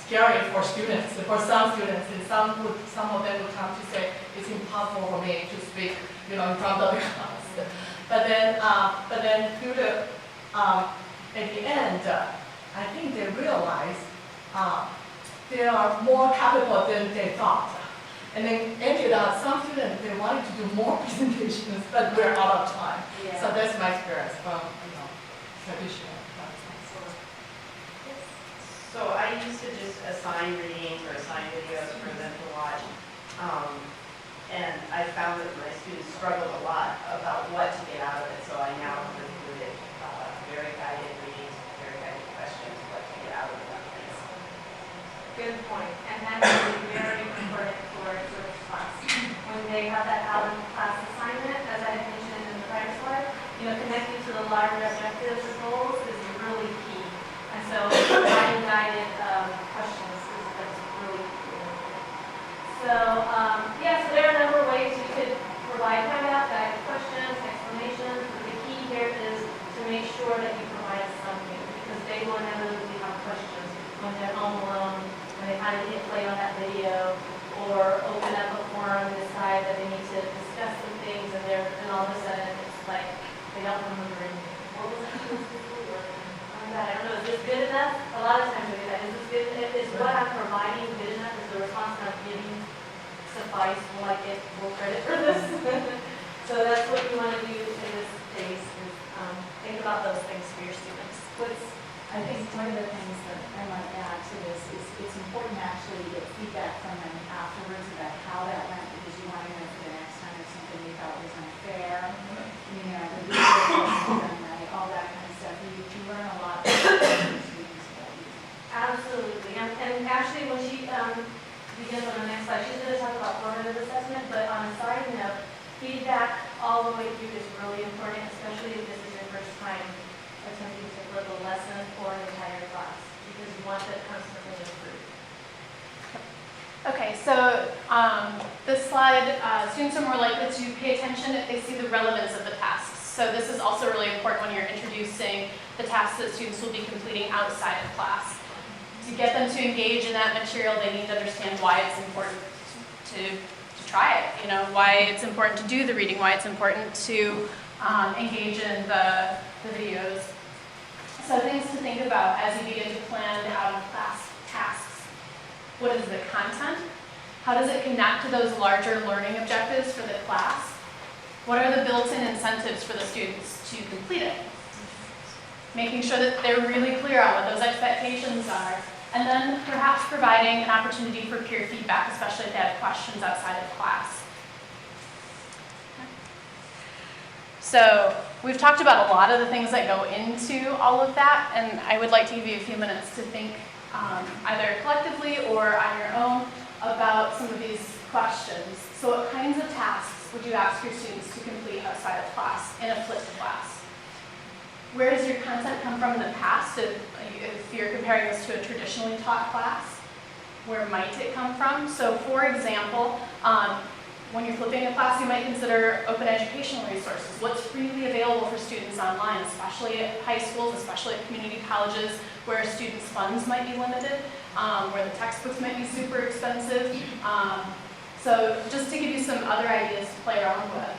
scary for students, for some students, and some of them would come to say, it's impossible for me to speak, in front of the class. But then through the, at the end, I think they realize they are more capable than they thought. And then ended up, some students, they wanted to do more presentations, but we're out of time. Yeah. So that's my experience from, traditional. So I used to just assign readings or assign videos for them to watch. And I found that my students struggled a lot about what to get out of it. So I now have included very guided readings, very guided questions, what to get out of it. Good point, and that's really very important for George class. When they have that out-of-class assignment, as I had mentioned in the prior slide, connecting to the library objectives and goals is really key. And so providing guided questions is really key. So, so there are a number of ways you could provide guided questions, explanations, but the key here is to make sure that you provide something, because they will inevitably have questions when they're home alone, when they kind of hit play on that video, or open up a forum and decide that they need to discuss some things, and all of a sudden it's like they don't remember anything. What was I supposed to do? Or, oh my God, I don't know. Is this good enough? A lot of times we do that. Is this good? Is what I'm providing good enough? Is the response I'm giving suffice? Will I get full credit for this? So that's what you want to do in this case. Is think about those things for your students. I think one of the things that I might add to this is it's important to actually get feedback from them afterwards about how that went, because you want to know for the next time if something you thought was unfair, the video wasn't done right, all that kind of stuff. You learn a lot from your students about you. Absolutely. And actually, when she begins on the next slide, she's going to talk about formative assessment, but on a side note, feedback all the way through is really important, especially if this is your first time attempting to flip a lesson or an entire class, because you want that constantly improved. so this slide, students are more likely to pay attention if they see the relevance of the tasks. So this is also really important when you're introducing the tasks that students will be completing outside of class. To get them to engage in that material, they need to understand why it's important to try it, you know, why it's important to do the reading, why it's important to engage in the videos. So things to think about as you begin to plan out-of-class tasks. What is the content? How does it connect to those larger learning objectives for the class? What are the built-in incentives for the students to complete it? Making sure that they're really clear on what those expectations are. And then perhaps providing an opportunity for peer feedback, especially if they have questions outside of class. So we've talked about a lot of the things that go into all of that, and I would like to give you a few minutes to think either collectively or on your own about some of these questions. So what kinds of tasks would you ask your students to complete outside of class, in a flipped class? Where does your content come from in the past? If you're comparing this to a traditionally taught class, where might it come from? So for example, when you're flipping a class, you might consider open educational resources. What's freely available for students online, especially at high schools, especially at community colleges, where students' funds might be limited, where the textbooks might be super expensive. So just to give you some other ideas to play around with.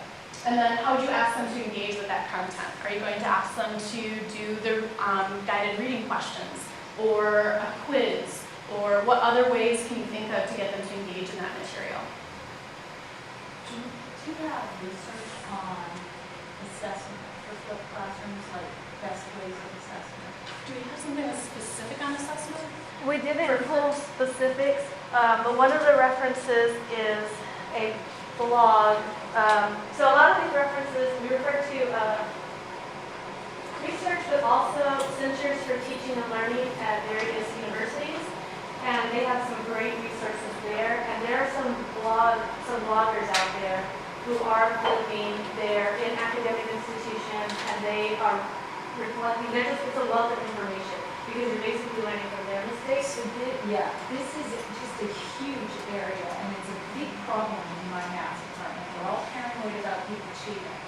And then how would you ask them to engage with that content? Are you going to ask them to do the guided reading questions, or a quiz, or what other ways can you think of to get them to engage in that material? Do you have research on assessment for flipped classrooms, like best ways of assessment? Do we have something that's specific on assessment? We didn't pull specifics, but one of the references is a blog. So a lot of these references, we refer to research, but also Centers for Teaching and Learning at various universities. And they have some great resources there. And there are some bloggers out there who are flipping. They're in academic institutions, and they are reflecting. It's a wealth of information, because you're basically learning from their mistakes. So this is just a huge area, and it's a big problem in my math department. We're all paranoid about people cheating,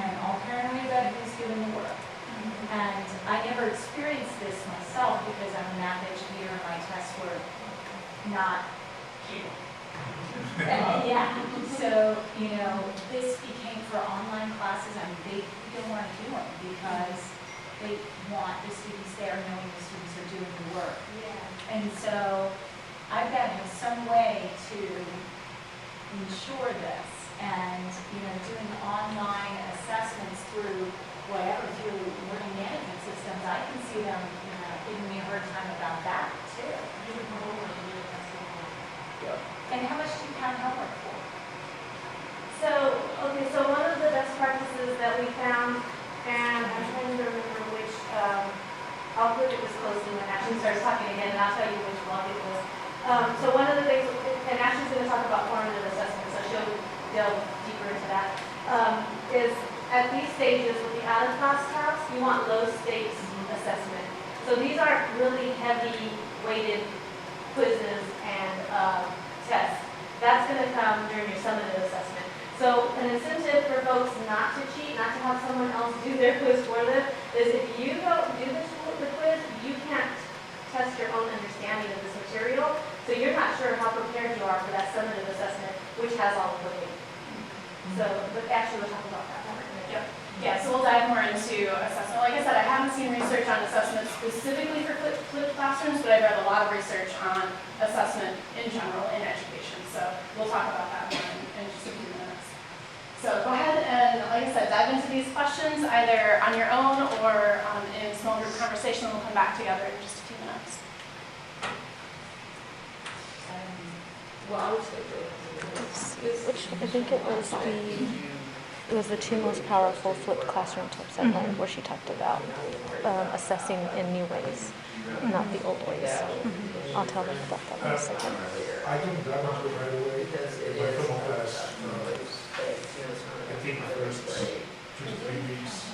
and all paranoid about who's doing the work. And I never experienced this myself because I'm a math educator and my tests were not cheating. So, you know, this became for online classes, I mean, they don't want to do them because they want the students there knowing the students are doing the work. And so I've got to have some way to ensure this, and, you know, doing online assessments through whatever, through learning management systems, I can see them, you know, giving me a hard time about that too. And how much do you count homework for? So one of the best practices that we found, and I'm trying to remember which, I'll put it this closely when Ashley starts talking again, and I'll tell you which blog it was. So one of the things, and Ashley's going to talk about formative assessment, so she'll delve deeper into that, is at these stages with the out-of-class tasks, you want low-stakes assessment. So these aren't really heavy weighted quizzes and tests. That's going to come during your summative assessment. So an incentive for folks not to cheat, not to have someone else do their quiz for them, is if you don't do the quiz, you can't test your own understanding of this material. So you're not sure how prepared you are for that summative assessment, which has all of the weight. So, but actually we'll talk about that. Yeah, so we'll dive more into assessment. Like I said, I haven't seen research on assessment specifically for flipped classrooms, but I've read a lot of research on assessment in general in education. So we'll talk about that more in just a few minutes. So go ahead and, like I said, dive into these questions either on your own or in small group conversation, and we'll come back together in just a few minutes. Well, I would say Which I think it was the two most powerful flipped classroom tips I learned, where she talked about assessing in new ways, not the old ways. I'll tell them about that in a second. I didn't dive into it right away. My film class, I think the first 2 to 3 weeks,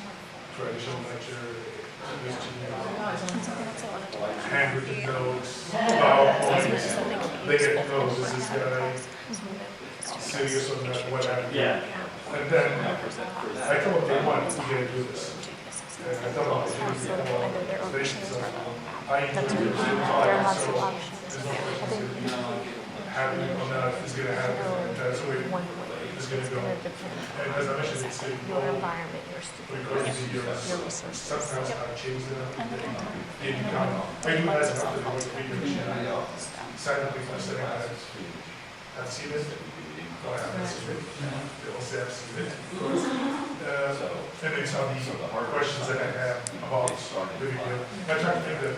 traditional lecture, Just to handwritten notes, PowerPoints, they get notes, is this guy serious or not, what have you. Yeah. And then I told them, one, we're gonna do this. And I told them, we're gonna do more stations of I That's do what this, there are lots of options. there's no I think happening or not, it's gonna happen, and that's the way one way it's gonna is go. going to depend And as I mentioned, it's on your environment, your students, because your your resources. sometimes I change them. They become, I do that enough to work with you. Silently, I'm saying I've seen it. Oh, I haven't seen it. They also have seen it. And it's on the questions that I have about the video. I try to think that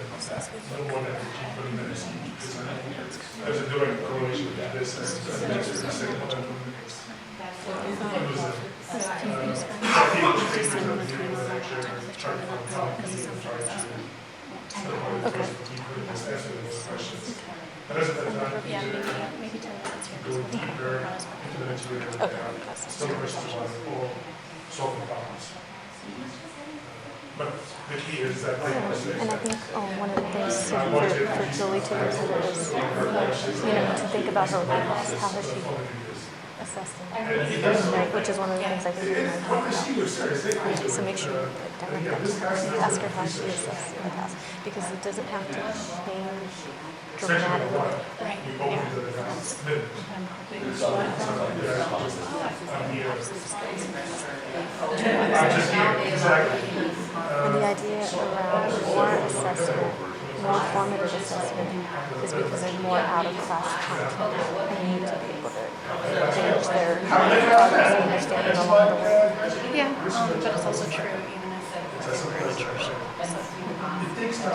no more than 15, 20 minutes each, because there's a direct correlation with this. And the next second one, Yeah, maybe 10 minutes here. go deeper into the material and some questions on or solving problems. But the key is that they And I think one of the things for Julie to consider is, to think about her weakness. How has she assessed them? Right, which is one of the things I think we might talk about. So make sure you put down ask her how she assessed the task, because it doesn't have to change dramatically. we open to the next minute. I'm just here, exactly. And the idea around more assessment, more formative assessment, is because there's more out-of-class content. They need to be able to change their progress and understanding along the way. Yeah, but it's also true even if they're literature. It takes time.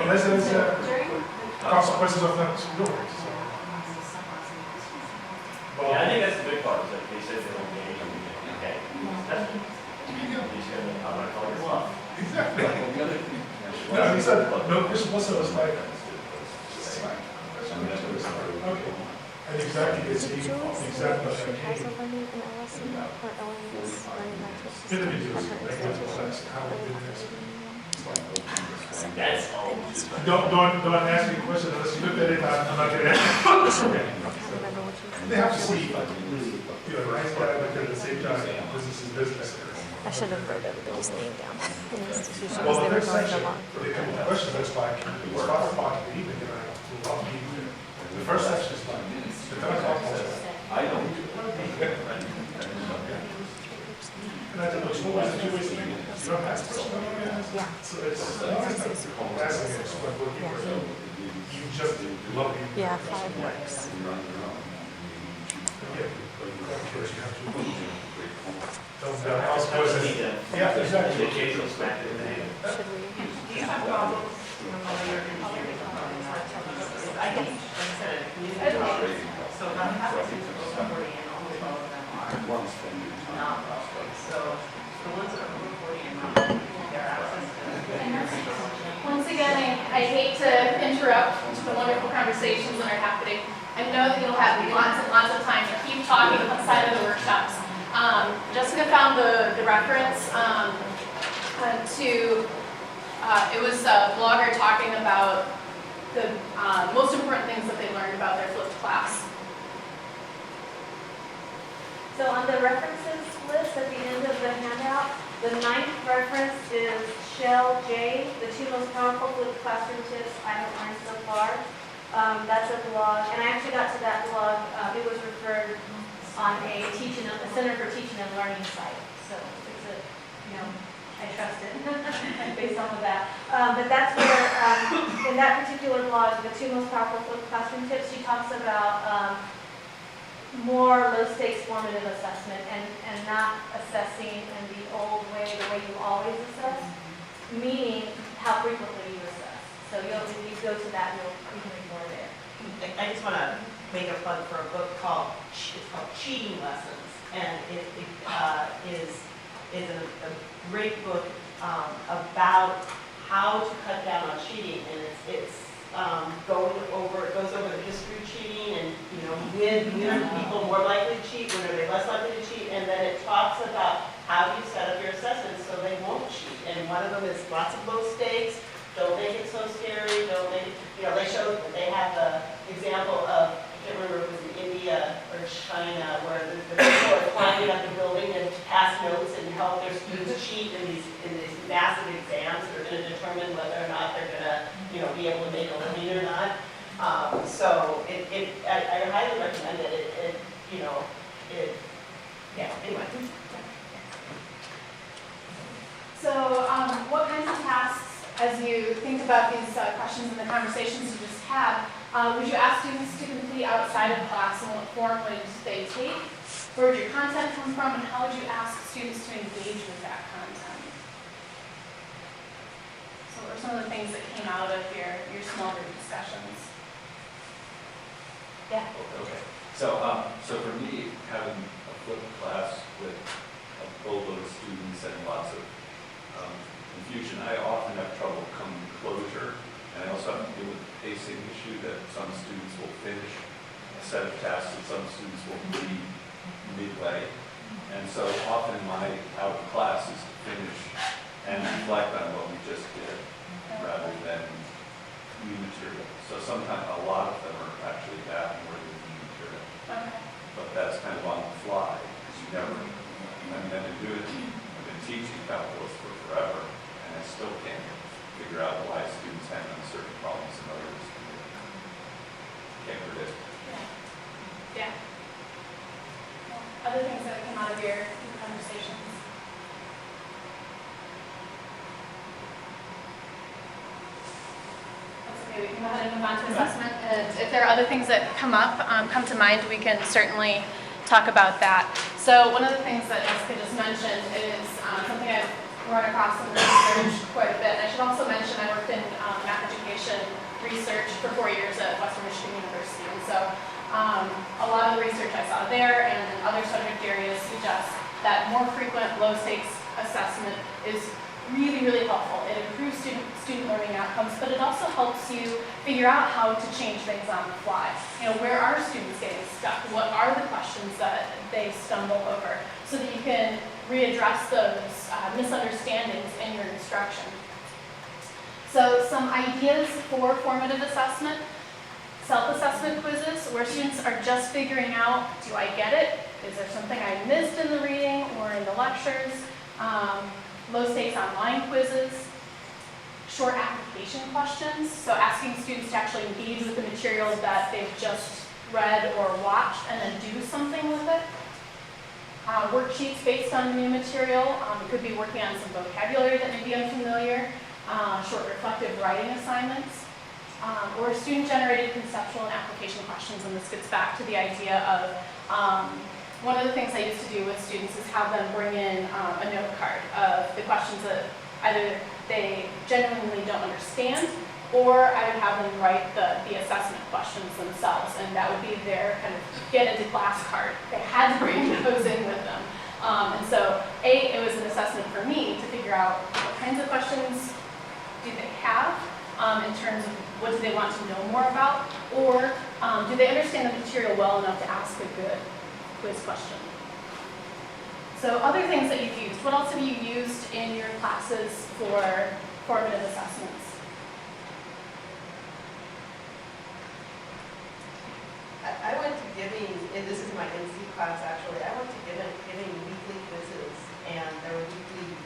Unless there's consequences of not doing it. So. Yeah, I think that's the big part, is that they said they don't engage, okay, that's good. He's gonna, I'm gonna call your bluff. Exactly. No, he said, no, Christian also was like, okay. And exactly, it's Julie exactly said what she I has a mean. learning an LSE or LMS learning management system Individuals, at her like this, institution. that's how it is. That's all. Don't ask me a question unless you look at it, I'm not gonna answer. I can't remember what she They said. have to see, right, but at the same time, business is business. I should have wrote everybody's name down in the institution Well, as they the were next going section, along. for the couple of questions, that's like, it's 5 o'clock in the evening, and I will not be there. The first section is like, the 10 o'clock also. I don't. And I think it's always a two-way street. You don't ask questions, no one asks. Yeah. So it's, asking is what working for you. You just love it. Yeah, 5 works. Yeah, exactly. Occasional smack in the head. Should we? I guess, like I said, a community college, so about half the students are over 40 and almost all of them are not well. So the ones that are over 40 and not, their access to. Once again, I hate to interrupt the wonderful conversations that are happening. I know that you'll have lots and lots of time to keep talking outside of the workshops. Jessica found the reference it was a blogger talking about the most important things that they learned about their flipped class. So on the references list at the end of the handout, the 9th reference is Shell J, the 2 most powerful flipped classroom tips I have learned so far. That's a blog, and I actually got to that blog, it was referred on a Center for Teaching and Learning site. So it's a, I trust it based off of that. But that's where, in that particular blog, the 2 most powerful flipped classroom tips, she talks about more low-stakes formative assessment and not assessing in the old way, the way you always assess, meaning how frequently you assess. So if you go to that, you can read more there. I just want to make a plug for a book called Cheating Lessons, and it is a great book about how to cut down on cheating, and it's goes over the history of cheating and, you know, when are people more likely to cheat, when are they less likely to cheat, and then it talks about how you set up your assessments so they won't cheat. And one of them is lots of low stakes, don't make it so scary, don't make it, you know, they have the example of, I can't remember if it was in India or China, where the people are climbing up the building and pass notes and help their students cheat in these massive exams that are going to determine whether or not they're going to, you know, be able to make a living or not. So I highly recommend it. Yeah, anyway. So what kinds of tasks, as you think about these questions and the conversations you just had, would you ask students to complete outside of class, and what form would they take? Where would your content come from, and how would you ask students to engage with that content? So what are some of the things that came out of your small group discussions? Yeah. Okay. So for me, having a flipped class with a boatload of students and lots of confusion, I often have trouble coming to closure, and I also have to deal with the pacing issue that some students will finish a set of tasks and some students will leave midway. And so often my out of class is to finish and reflect on what we just did rather than new material. So sometimes a lot of them are actually that more than new material. Okay. But that's kind of on the fly, because you never, I've been teaching calculus for forever, and I still can't figure out why students handle certain problems and others can't predict. Yeah. Other things that came out of your conversations? That's okay, we can go ahead and move on to assessment. If there are other things that come to mind, we can certainly talk about that. So one of the things that Jessica just mentioned is something I've run across in the research quite a bit. And I should also mention I worked in math education research for 4 years at Western Michigan University. And so a lot of the research I saw there and in other subject areas suggests that more frequent low-stakes assessment is really, really helpful. It improves student learning outcomes, but it also helps you figure out how to change things on the fly. You know, where are students getting stuck? What are the questions that they stumble over? So that you can readdress those misunderstandings in your instruction. So some ideas for formative assessment: self-assessment quizzes, where students are just figuring out, do I get it? Is there something I missed in the reading or in the lectures? Low-stakes online quizzes, short application questions, so asking students to actually engage with the material that they've just read or watched and then do something with it. Worksheets based on new material. It could be working on some vocabulary that may be unfamiliar, short reflective writing assignments, or student-generated conceptual and application questions, and this gets back to the idea of one of the things I used to do with students is have them bring in a note card of the questions that either they genuinely don't understand, or I would have them write the assessment questions themselves, and that would be their kind of get into class card. They had to bring those in with them. And so, it was an assessment for me to figure out what kinds of questions do they have in terms of what do they want to know more about, or do they understand the material well enough to ask a good quiz question. So other things that you've used, what else have you used in your classes for formative assessments? I went to giving, and this is my NC class actually, I went to giving weekly quizzes, and there were weekly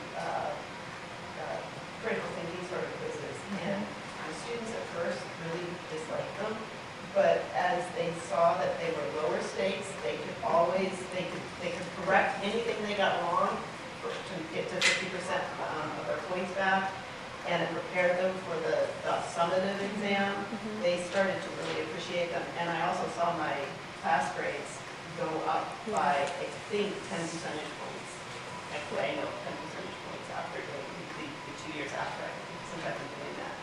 critical thinking sort of quizzes, and my students at first really disliked them. But as they saw that they were lower stakes, they could correct anything they got wrong to get to 50% of their points back, and it prepared them for the summative exam. They started to really appreciate them, and I also saw my pass grades go up by, I think, 10 percentage points. Actually, I know 10 percentage points after the 2 years after since I've been doing that.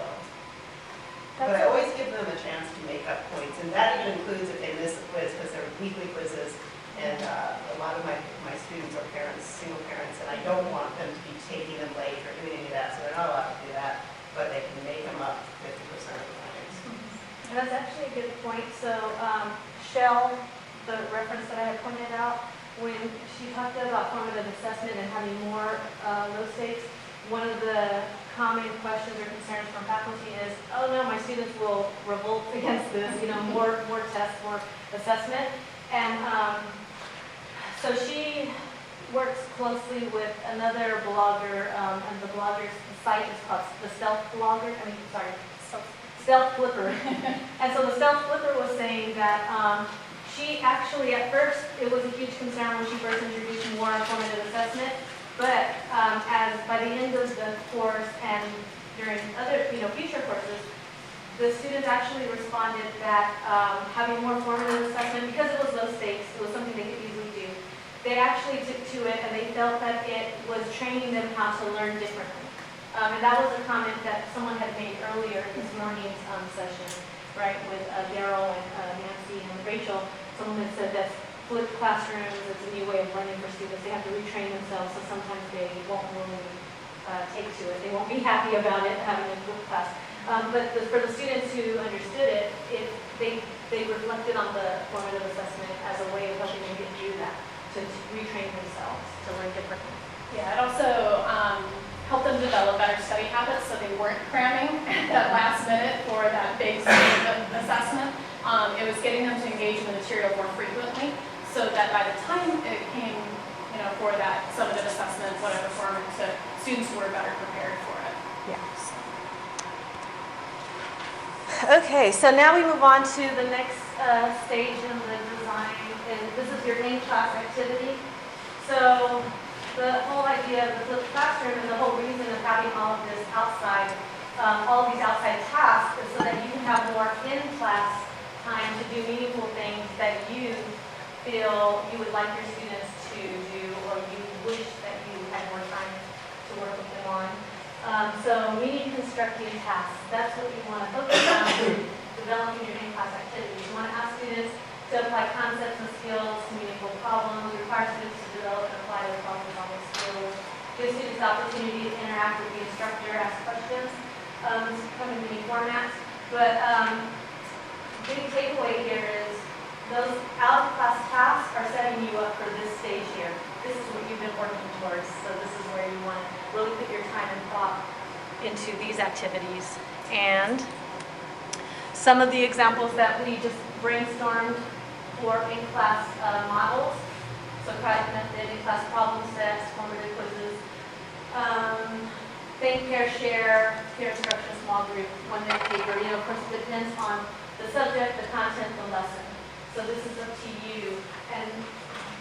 So. But I always give them a chance to make up points, and that even includes if they miss a quiz, because they're weekly quizzes, and a lot of my students are parents, single parents, and I don't want them to be taking them late or doing any of that, so they're not allowed to do that, but they can make them up 50% of the time. point. So Shell, the reference that I had pointed out, when she talked about formative assessment and having more low stakes, one of the common questions or concerns from faculty is, oh no, my students will revolt against this, more tests, more assessment. And so she works closely with another blogger, and the blogger's site is called the Stealth Flipper. And so the Stealth Flipper was saying that she actually, at first, it was a huge concern when she first introduced more formative assessment, but as by the end of the course and during other, future courses, the students actually responded that having more formative assessment, because it was low stakes, it was something they could easily do. They actually took to it and they felt that it was training them how to learn differently. And that was a comment that someone had made earlier this morning's session, right, with Daryl and Nancy and Rachel. Someone had said that flipped classrooms, it's a new way of learning for students. They have to retrain themselves, so sometimes they won't really take to it. They won't be happy about it, having a flipped class. But for the students who understood it, they reflected on the formative assessment as a way of helping them get through that, to retrain themselves, to learn differently. Yeah, it also helped them develop better study habits so they weren't cramming at that last minute for that big assessment. It was getting them to engage in the material more frequently so that by the time it came, for that summative assessment, whatever form it took, students were better prepared for it. Yes. Okay, so now we move on to the next stage in the design, and this is your in-class activity. So the whole idea of the flipped classroom and the whole reason of having all of this outside, all of these outside tasks is so that you can have more in-class time to do meaningful things that you feel you would like your students to do, or you wish that you had more time to work with them on. So meaning constructing tasks, that's what you want to focus on in developing your in-class activities. You want to ask students to apply concepts and skills to meaningful problems, require students to develop and apply those problem-solving skills, give students the opportunity to interact with the instructor, ask questions. This can come in many formats, but big takeaway here is those out-of-class tasks are setting you up for this stage here. This is what you've been working towards, so this is where you want to really put your time and thought into these activities. And some of the examples that we just brainstormed for in-class models, Socratic method, in-class problem sets, formative quizzes, think, pair, share, peer instruction, small group, one-minute paper. Of course, it depends on the subject, the content, the lesson. So this is up to you. And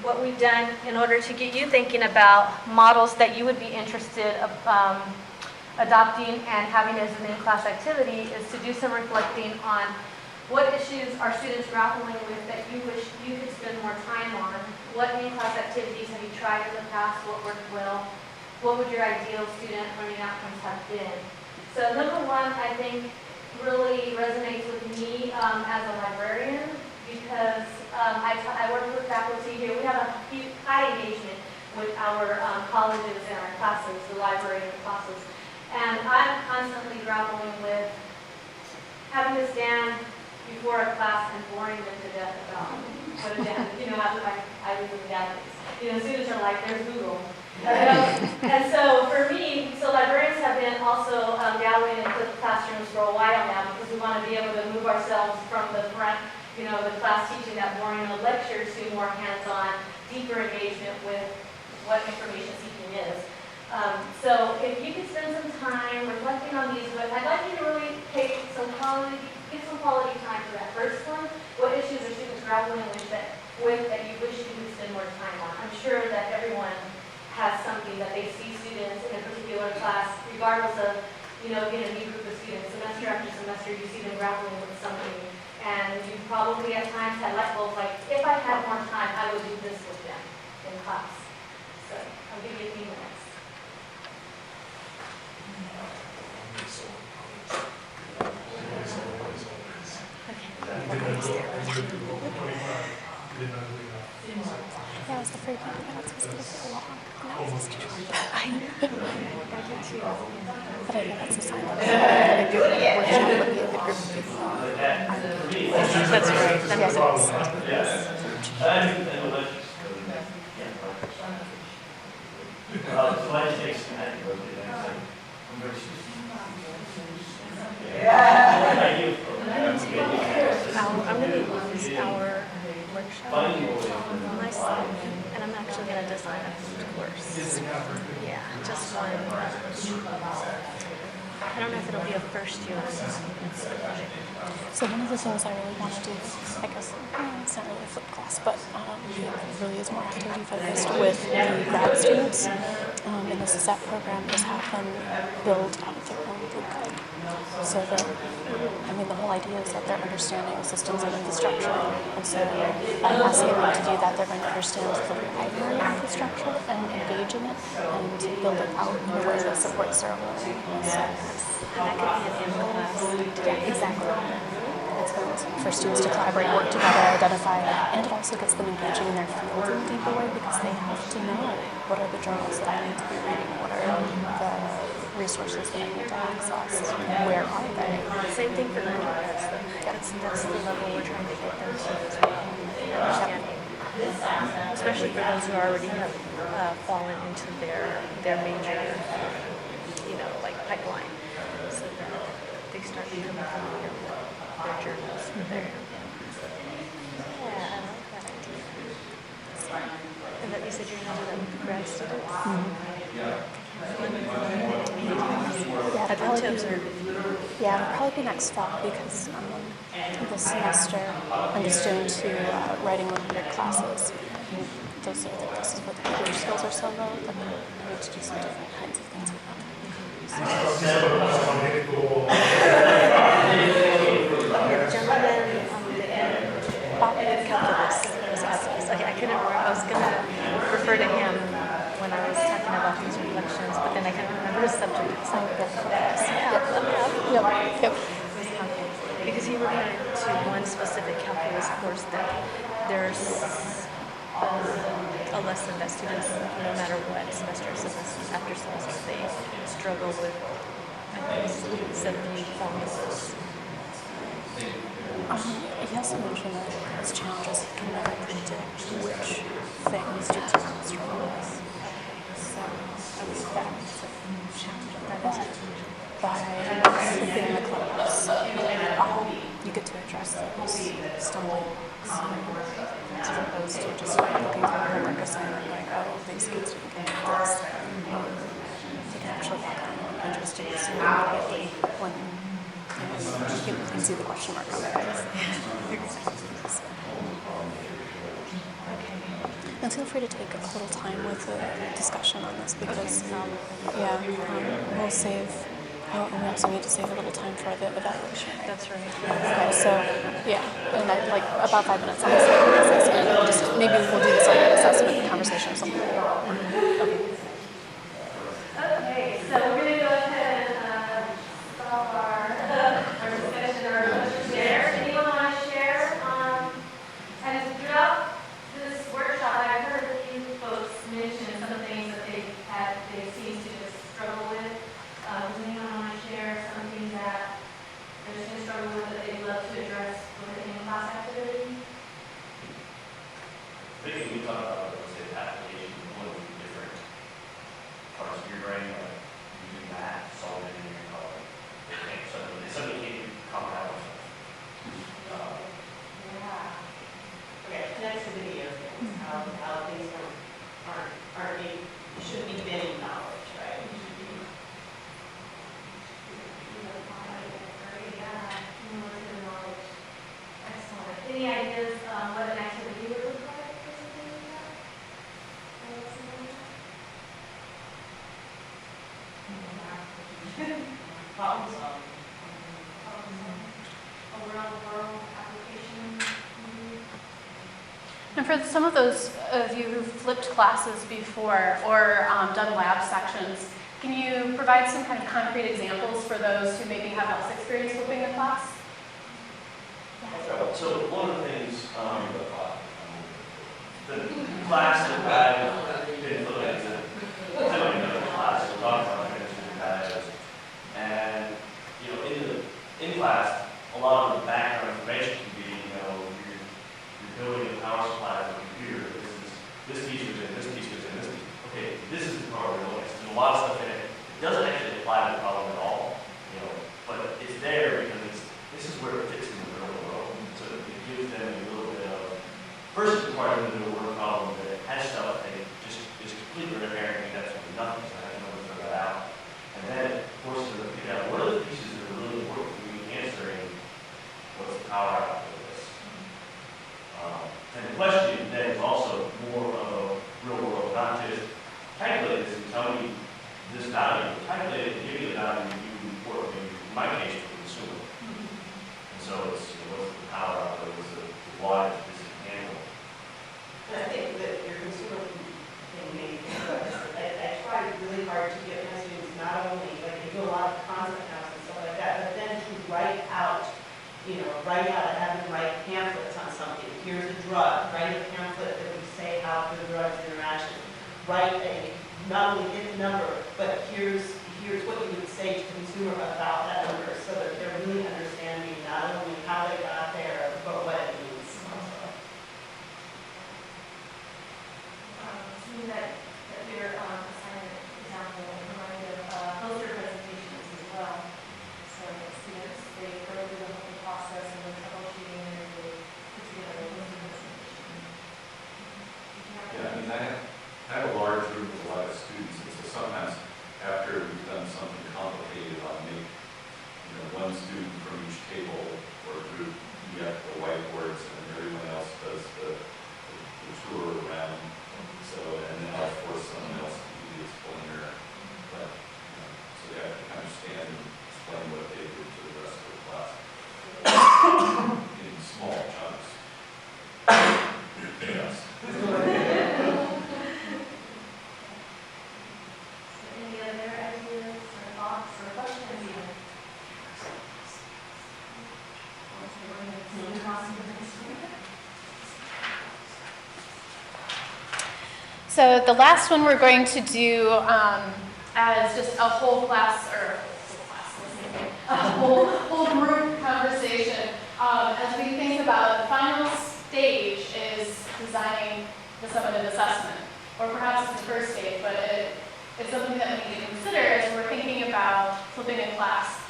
what we've done in order to get you thinking about models that you would be interested in adopting and having as an in-class activity is to do some reflecting on what issues are students grappling with that you wish you could spend more time on. What in-class activities have you tried in the past? What worked well? What would your ideal student learning outcomes have been? So number one, I think, really resonates with me as a librarian, because I work with faculty here. We have a high engagement with our colleges and our classes, the library and the classes. And I'm constantly grappling with having to stand before a class and boring them to death about what a database, how I use a database. Students are like, there's Google. And so for me, librarians have been also dabbling in flipped classrooms for a while now, because we want to be able to move ourselves from the front, the class teaching that boring old lecture, to more hands-on, deeper engagement with what information seeking is. So if you could spend some time reflecting on these, I'd like you to really take some quality, give some quality time for that first one. What issues are students grappling with that you wish you could spend more time on? I'm sure that everyone has something that they see students in a particular class, regardless of, being a new group of students, semester after semester, you see them grappling with something. And you probably at times had light bulbs like, if I had more time, I would do this with them in class. So I'll give you a few minutes. Yeah, I was afraid my notes was going to get long. That was too short. I know. But I know that's the silence. I'm going to do it again. group of people. For me, That's right. That makes sense. yeah. And let's just go to the next. So I just take, I can go to the next thing. I'm very I'm going to use our workshop myself, and I'm actually going to design a course. Yeah, just one. I don't know if it'll be a first year or not. So one of the things I really want to do, I guess, it's not really a flipped class, but it really is more activity focused with the grad students in the SET program is have them build out their own blue code. So that, the whole idea is that they're understanding systems and infrastructure. And so by asking them to do that, they're going to understand the primary infrastructure and engage in it and build it out in a way that supports their learning. So, And that could be an in-class. yeah, exactly. It's going for students to collaborate, work together, identify, and it also gets them engaging in their field in a deeper way because they have to know what are the journals that I need to be reading, what are the resources that I need to access, where are they? Same thing for undergrads. That's the level we're trying to get them to as well. Understanding. Especially for those who already have fallen into their major, like pipeline, so that they start becoming familiar with their journals. Yeah, I like that idea. And that you said you're going to do that with grad students? Yeah, it'll probably be next fall because this semester I'm just doing 2 writing 100 classes. This is what the English skills are so low, but I need to do some different kinds of things with them. Calculus was asking us. Okay, I couldn't remember. I was going to refer to him when I was talking about these reflections, but then I couldn't remember his subject. So Yep. Because he referred to one specific calculus course that there's a lesson that students, no matter what semester after semester, they struggle with, I think, 70 formulas. He also mentioned that his challenges can never predict which things students are going to struggle with. So I was that's a challenge of that is by being in the clubs, you get to address those stumbling blocks as opposed to just looking through a homework assignment and going, oh, these kids didn't get this. You can actually look on interested in seeing immediately when you can see the question mark on their face. And feel free to take a little time with the discussion on this because, we'll save. Oh, and we also need to save a little time for the evaluation. That's right. Okay, so and about 5 minutes on this assessment. Just maybe we'll do this on an assessment conversation or something. Okay, so we're going to go ahead and stop our discussion, our share. Anyone want to share? And throughout this workshop, I've heard a few folks mention some things that they seem to just struggle with. Does anyone want to share something that they're just going to struggle with that they'd love to address within a class activity? I think we talked about, let's say, application of one of the different parts of your brain, like using math, solving engineering problem. They suddenly can't comprehend themselves. Okay, connect to video things, how things shouldn't be bending knowledge, right? Excellent. Any ideas what an activity would look like for something like that? Problem solving. A world application. And for some of those of you who've flipped classes before or done lab sections, can you provide some kind of concrete examples for those who maybe have less experience flipping a class? So one of the things, the class that I've been flipping to, typically another class, we'll talk about it, and in class, hide the problem at all, you know, but it's there because this is where it fits in the real world. So it gives them a little bit of, first it requires them to do a word problem that has stuff that just is completely red herring, that's nothing, so I have no way to figure that out. And then it forces them to figure out what are the pieces that are really important for you answering what's the power out of this. And the question then is also more of a real world, not just calculate this and tell me this value, calculate it and give me the value you report, in my case, for the consumer. And so it's, you know, what's the power out of it, what's the why this is handled. And I think that your consumer thing made me I try really hard to get my students not only, like, they do a lot of concept maps and stuff like that, but then to write out, and have them write pamphlets on something. Here's a drug, write a pamphlet that would say how the drug's interaction. Write not only hit the number, but here's what you would say to the consumer about that number, so that they're really understanding not only how they got there, but what it means also. Something that your assignment example reminded of poster presentations as well. So students, they go through the whole process and the troubleshooting and they put together a poster presentation. Yeah, I mean, I have a large group of a lot of students, and so sometimes after we've done something complicated, I'll make, one student from each table or group get the whiteboards, and everyone else does the tour around. So, and then I'll force someone else to be the explainer, but, so they have to kind of stand and explain what they did to the rest of the class in small chunks. Yes. Any other ideas or thoughts or questions even? So the last one we're going to do as just a whole class, or a whole group conversation as we think about the final stage is designing the summative assessment, or perhaps it's the first stage, but it's something that we need to consider as we're thinking about flipping a class.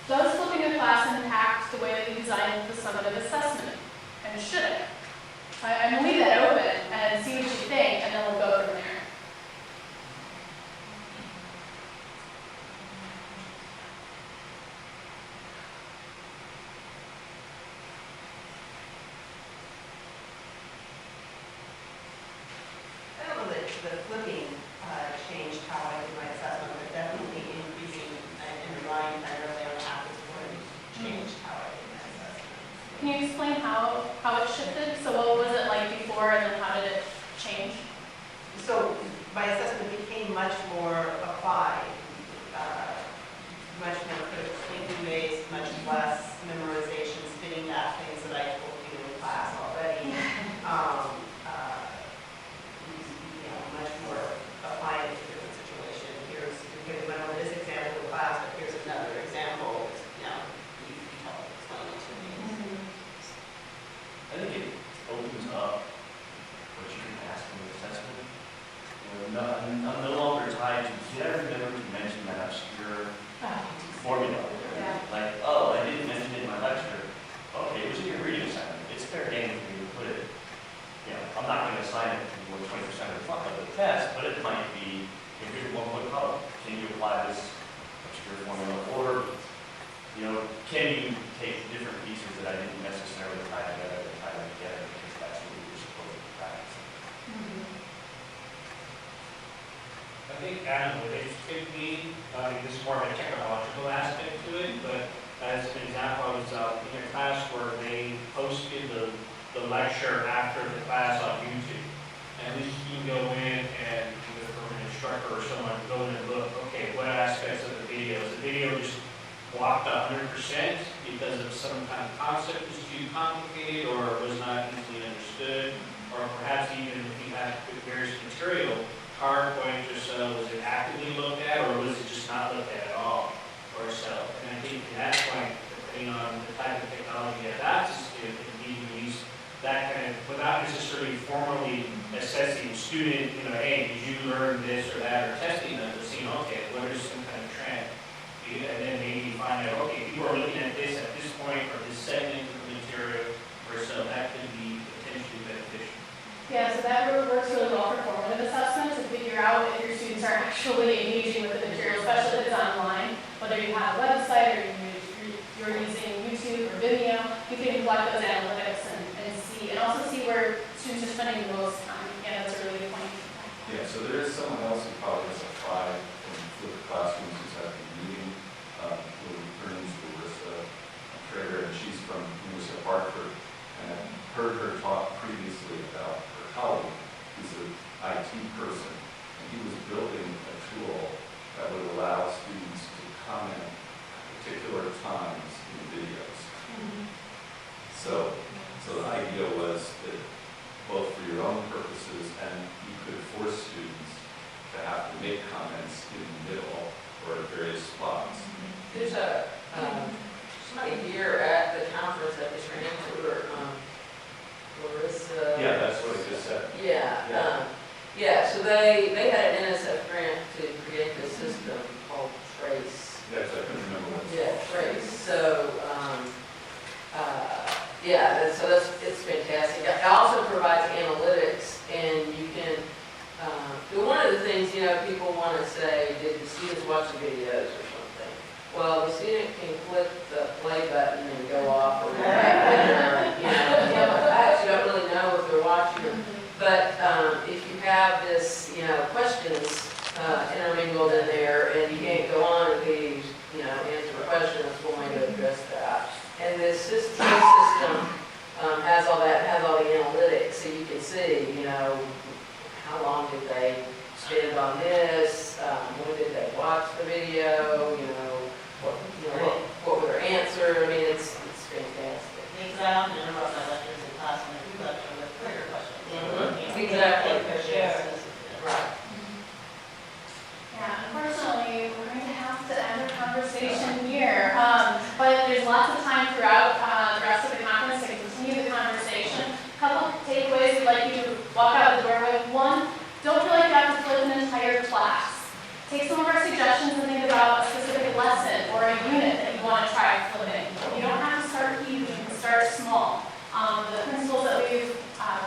Does flipping a class impact the way that we design the summative assessment? And should it? I'm going to leave that open and see what you think, and then we'll go from there. I don't know that the flipping changed how I do my assessment, but definitely increasing and relying primarily on habits would change how I do my assessment. Can you explain how it shifted? So what was it like before, and then how did it change? So my assessment became much more applied, much more critically based, much less memorization, spitting back things that I told you in class already. Much more applying it to different situation. Here's, we went over this example in class, but here's another example. You can help explain it to me. I think it opens up what you can ask in the assessment. I'm no longer tied to, did I remember to mention that obscure formula? Yeah. Like, oh, I didn't mention it in my lecture. Okay, it was in your reading assignment. It's fair game for you to put it. I'm not going to assign it to 20% of the test, but it might be, here's one point column. Can you apply this obscure formula? Or, can you take different pieces that I didn't necessarily tie together and tie them together because that's what we were supposed to practice. I think Adam would educate me. This is more of a technological aspect to it, but as an example, I was in a class where they posted the lecture after the class on YouTube. And at least you can go in and, either from an instructor or someone, go in and look, okay, what aspects of the video? Is the video just blocked 100% because of some kind of concept was too complicated or was not easily understood? Or perhaps even if you have various material, PowerPoint or so, was it actively looked at or was it just not looked at all or so? And I think at that point, depending on the type of technology that's a student, it can be used that kind of, without necessarily formally assessing student, hey, did you learn this or that, or testing them to see, okay, what is some kind of trend? you have a website or you're using YouTube or Vimeo, you can collect those analytics and see, and also see where students are spending the most time. Yeah, that's a really good point. Yeah, so there is someone else who probably has applied in flipped classrooms who's at the meeting, her name's Larissa Trader, and she's from University of Hartford. And I've heard her talk previously about her colleague, who's an IT person, and he was building a tool that would allow students to comment at particular times in videos. So the idea was that both for your own purposes and you could force students to have to make comments in the middle or at various spots. There's somebody here at the conference that was ran to Larissa. Yeah, that's what I just said. Yeah, so they had an NSF grant to create this system called Trace. Yes, I couldn't remember what. Yeah, Trace. So, so it's fantastic. It also provides analytics, and you can, one of the things, people want to say, did the students watch the videos or something? Well, the student can click the play button and go off or I actually don't really know if they're watching them. But if you have this, questions intermingled in there, and you can't go on and page, answer a question, that's one way to address that. And this system has all that, has all the analytics, so you can see, how long did they spend on this, when did they watch the video, what were their answers. I mean, it's fantastic. Because I often interrupt my lectures in class when I do lecture with trigger questions. Exactly. Right. Yeah, unfortunately, we're going to have to end our conversation here. But there's lots of time throughout the rest of the conference to continue the conversation. A couple of takeaways we'd like you to walk out the door with. One, don't feel like you have to flip an entire class. Take some of our suggestions and think about a specific lesson or a unit that you want to try flipping. You don't have to start huge, you can start small. The principles that we've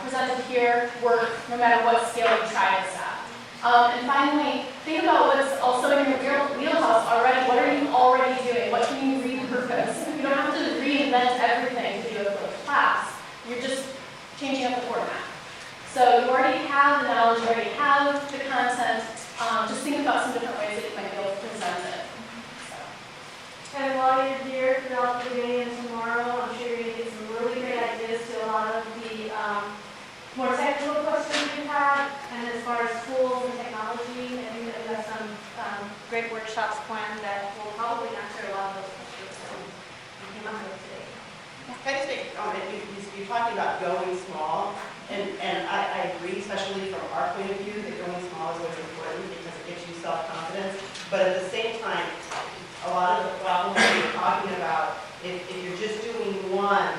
presented here work no matter what scale you try this at. And finally, think about what's also in your wheelhouse already. What are you already doing? What can you repurpose? You don't have to reinvent everything to do a flipped class. You're just changing up the format. So you already have the knowledge, you already have the content. Just think about some different ways that you might be able to present it. And while you're here throughout the day and tomorrow, I'm sure you're going to get some really great ideas to a lot of the more technical questions we've had. And as far as tools and technology, I think that we have some great workshops planned that will probably answer a lot of those questions that we came up with today. Can I just make a comment? You're talking about going small, and I agree, especially from our point of view, that going small is always important because it gives you self-confidence. But at the same time, a lot of the problems that you're talking about, if you're just doing one,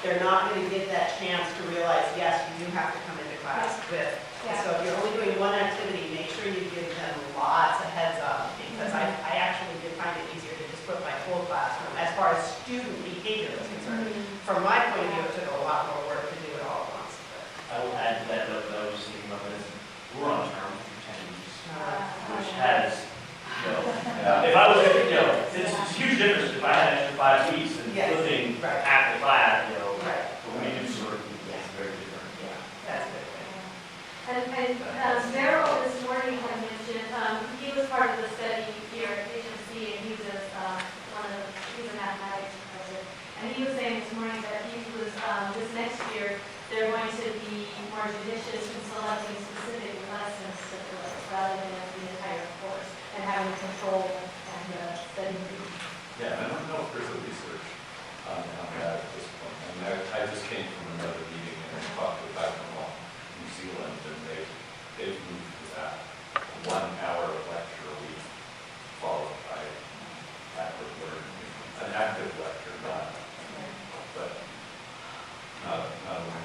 they're not going to get that chance to realize, yes, you do have to come into class with. Yeah. So if you're only doing one activity, make sure you give them lots of heads up, because I actually did find it easier to just put my full classroom as far as student behavior is concerned. From my point of view, it took a lot more work to do it all at once. I will add to that, though, that I was just thinking about this. We're on a term for 10 weeks, which has, if I was, it's a huge difference if I had an extra 5 weeks and flipping half the class, but when you do sort of, it's very different. Yeah, that's good. And Merrill this morning had mentioned, he was part of the study here at HMC, and he was he's a mathematics professor. And he was saying this morning that he was, this next year, they're going to be more judicious in selecting specific lessons to fill rather than the entire course and having control and study. Yeah, I don't know if there's a research on that at this point. I mean, I just came from another meeting and I talked with Claremont, New Zealand, and they've moved to that 1 hour lecture a week, followed by active learning, an active lecture, not a 100%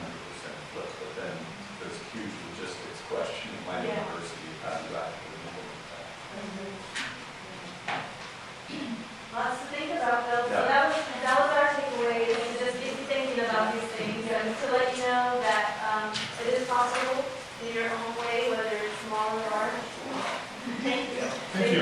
flip. But then there's a huge logistics question in my university, how do you actually implement that? Lots to think about, though. So that was our takeaway, is to just get you thinking about these things and to let you know that it is possible in your own way, whether it's small or large. Thank you. Thank you.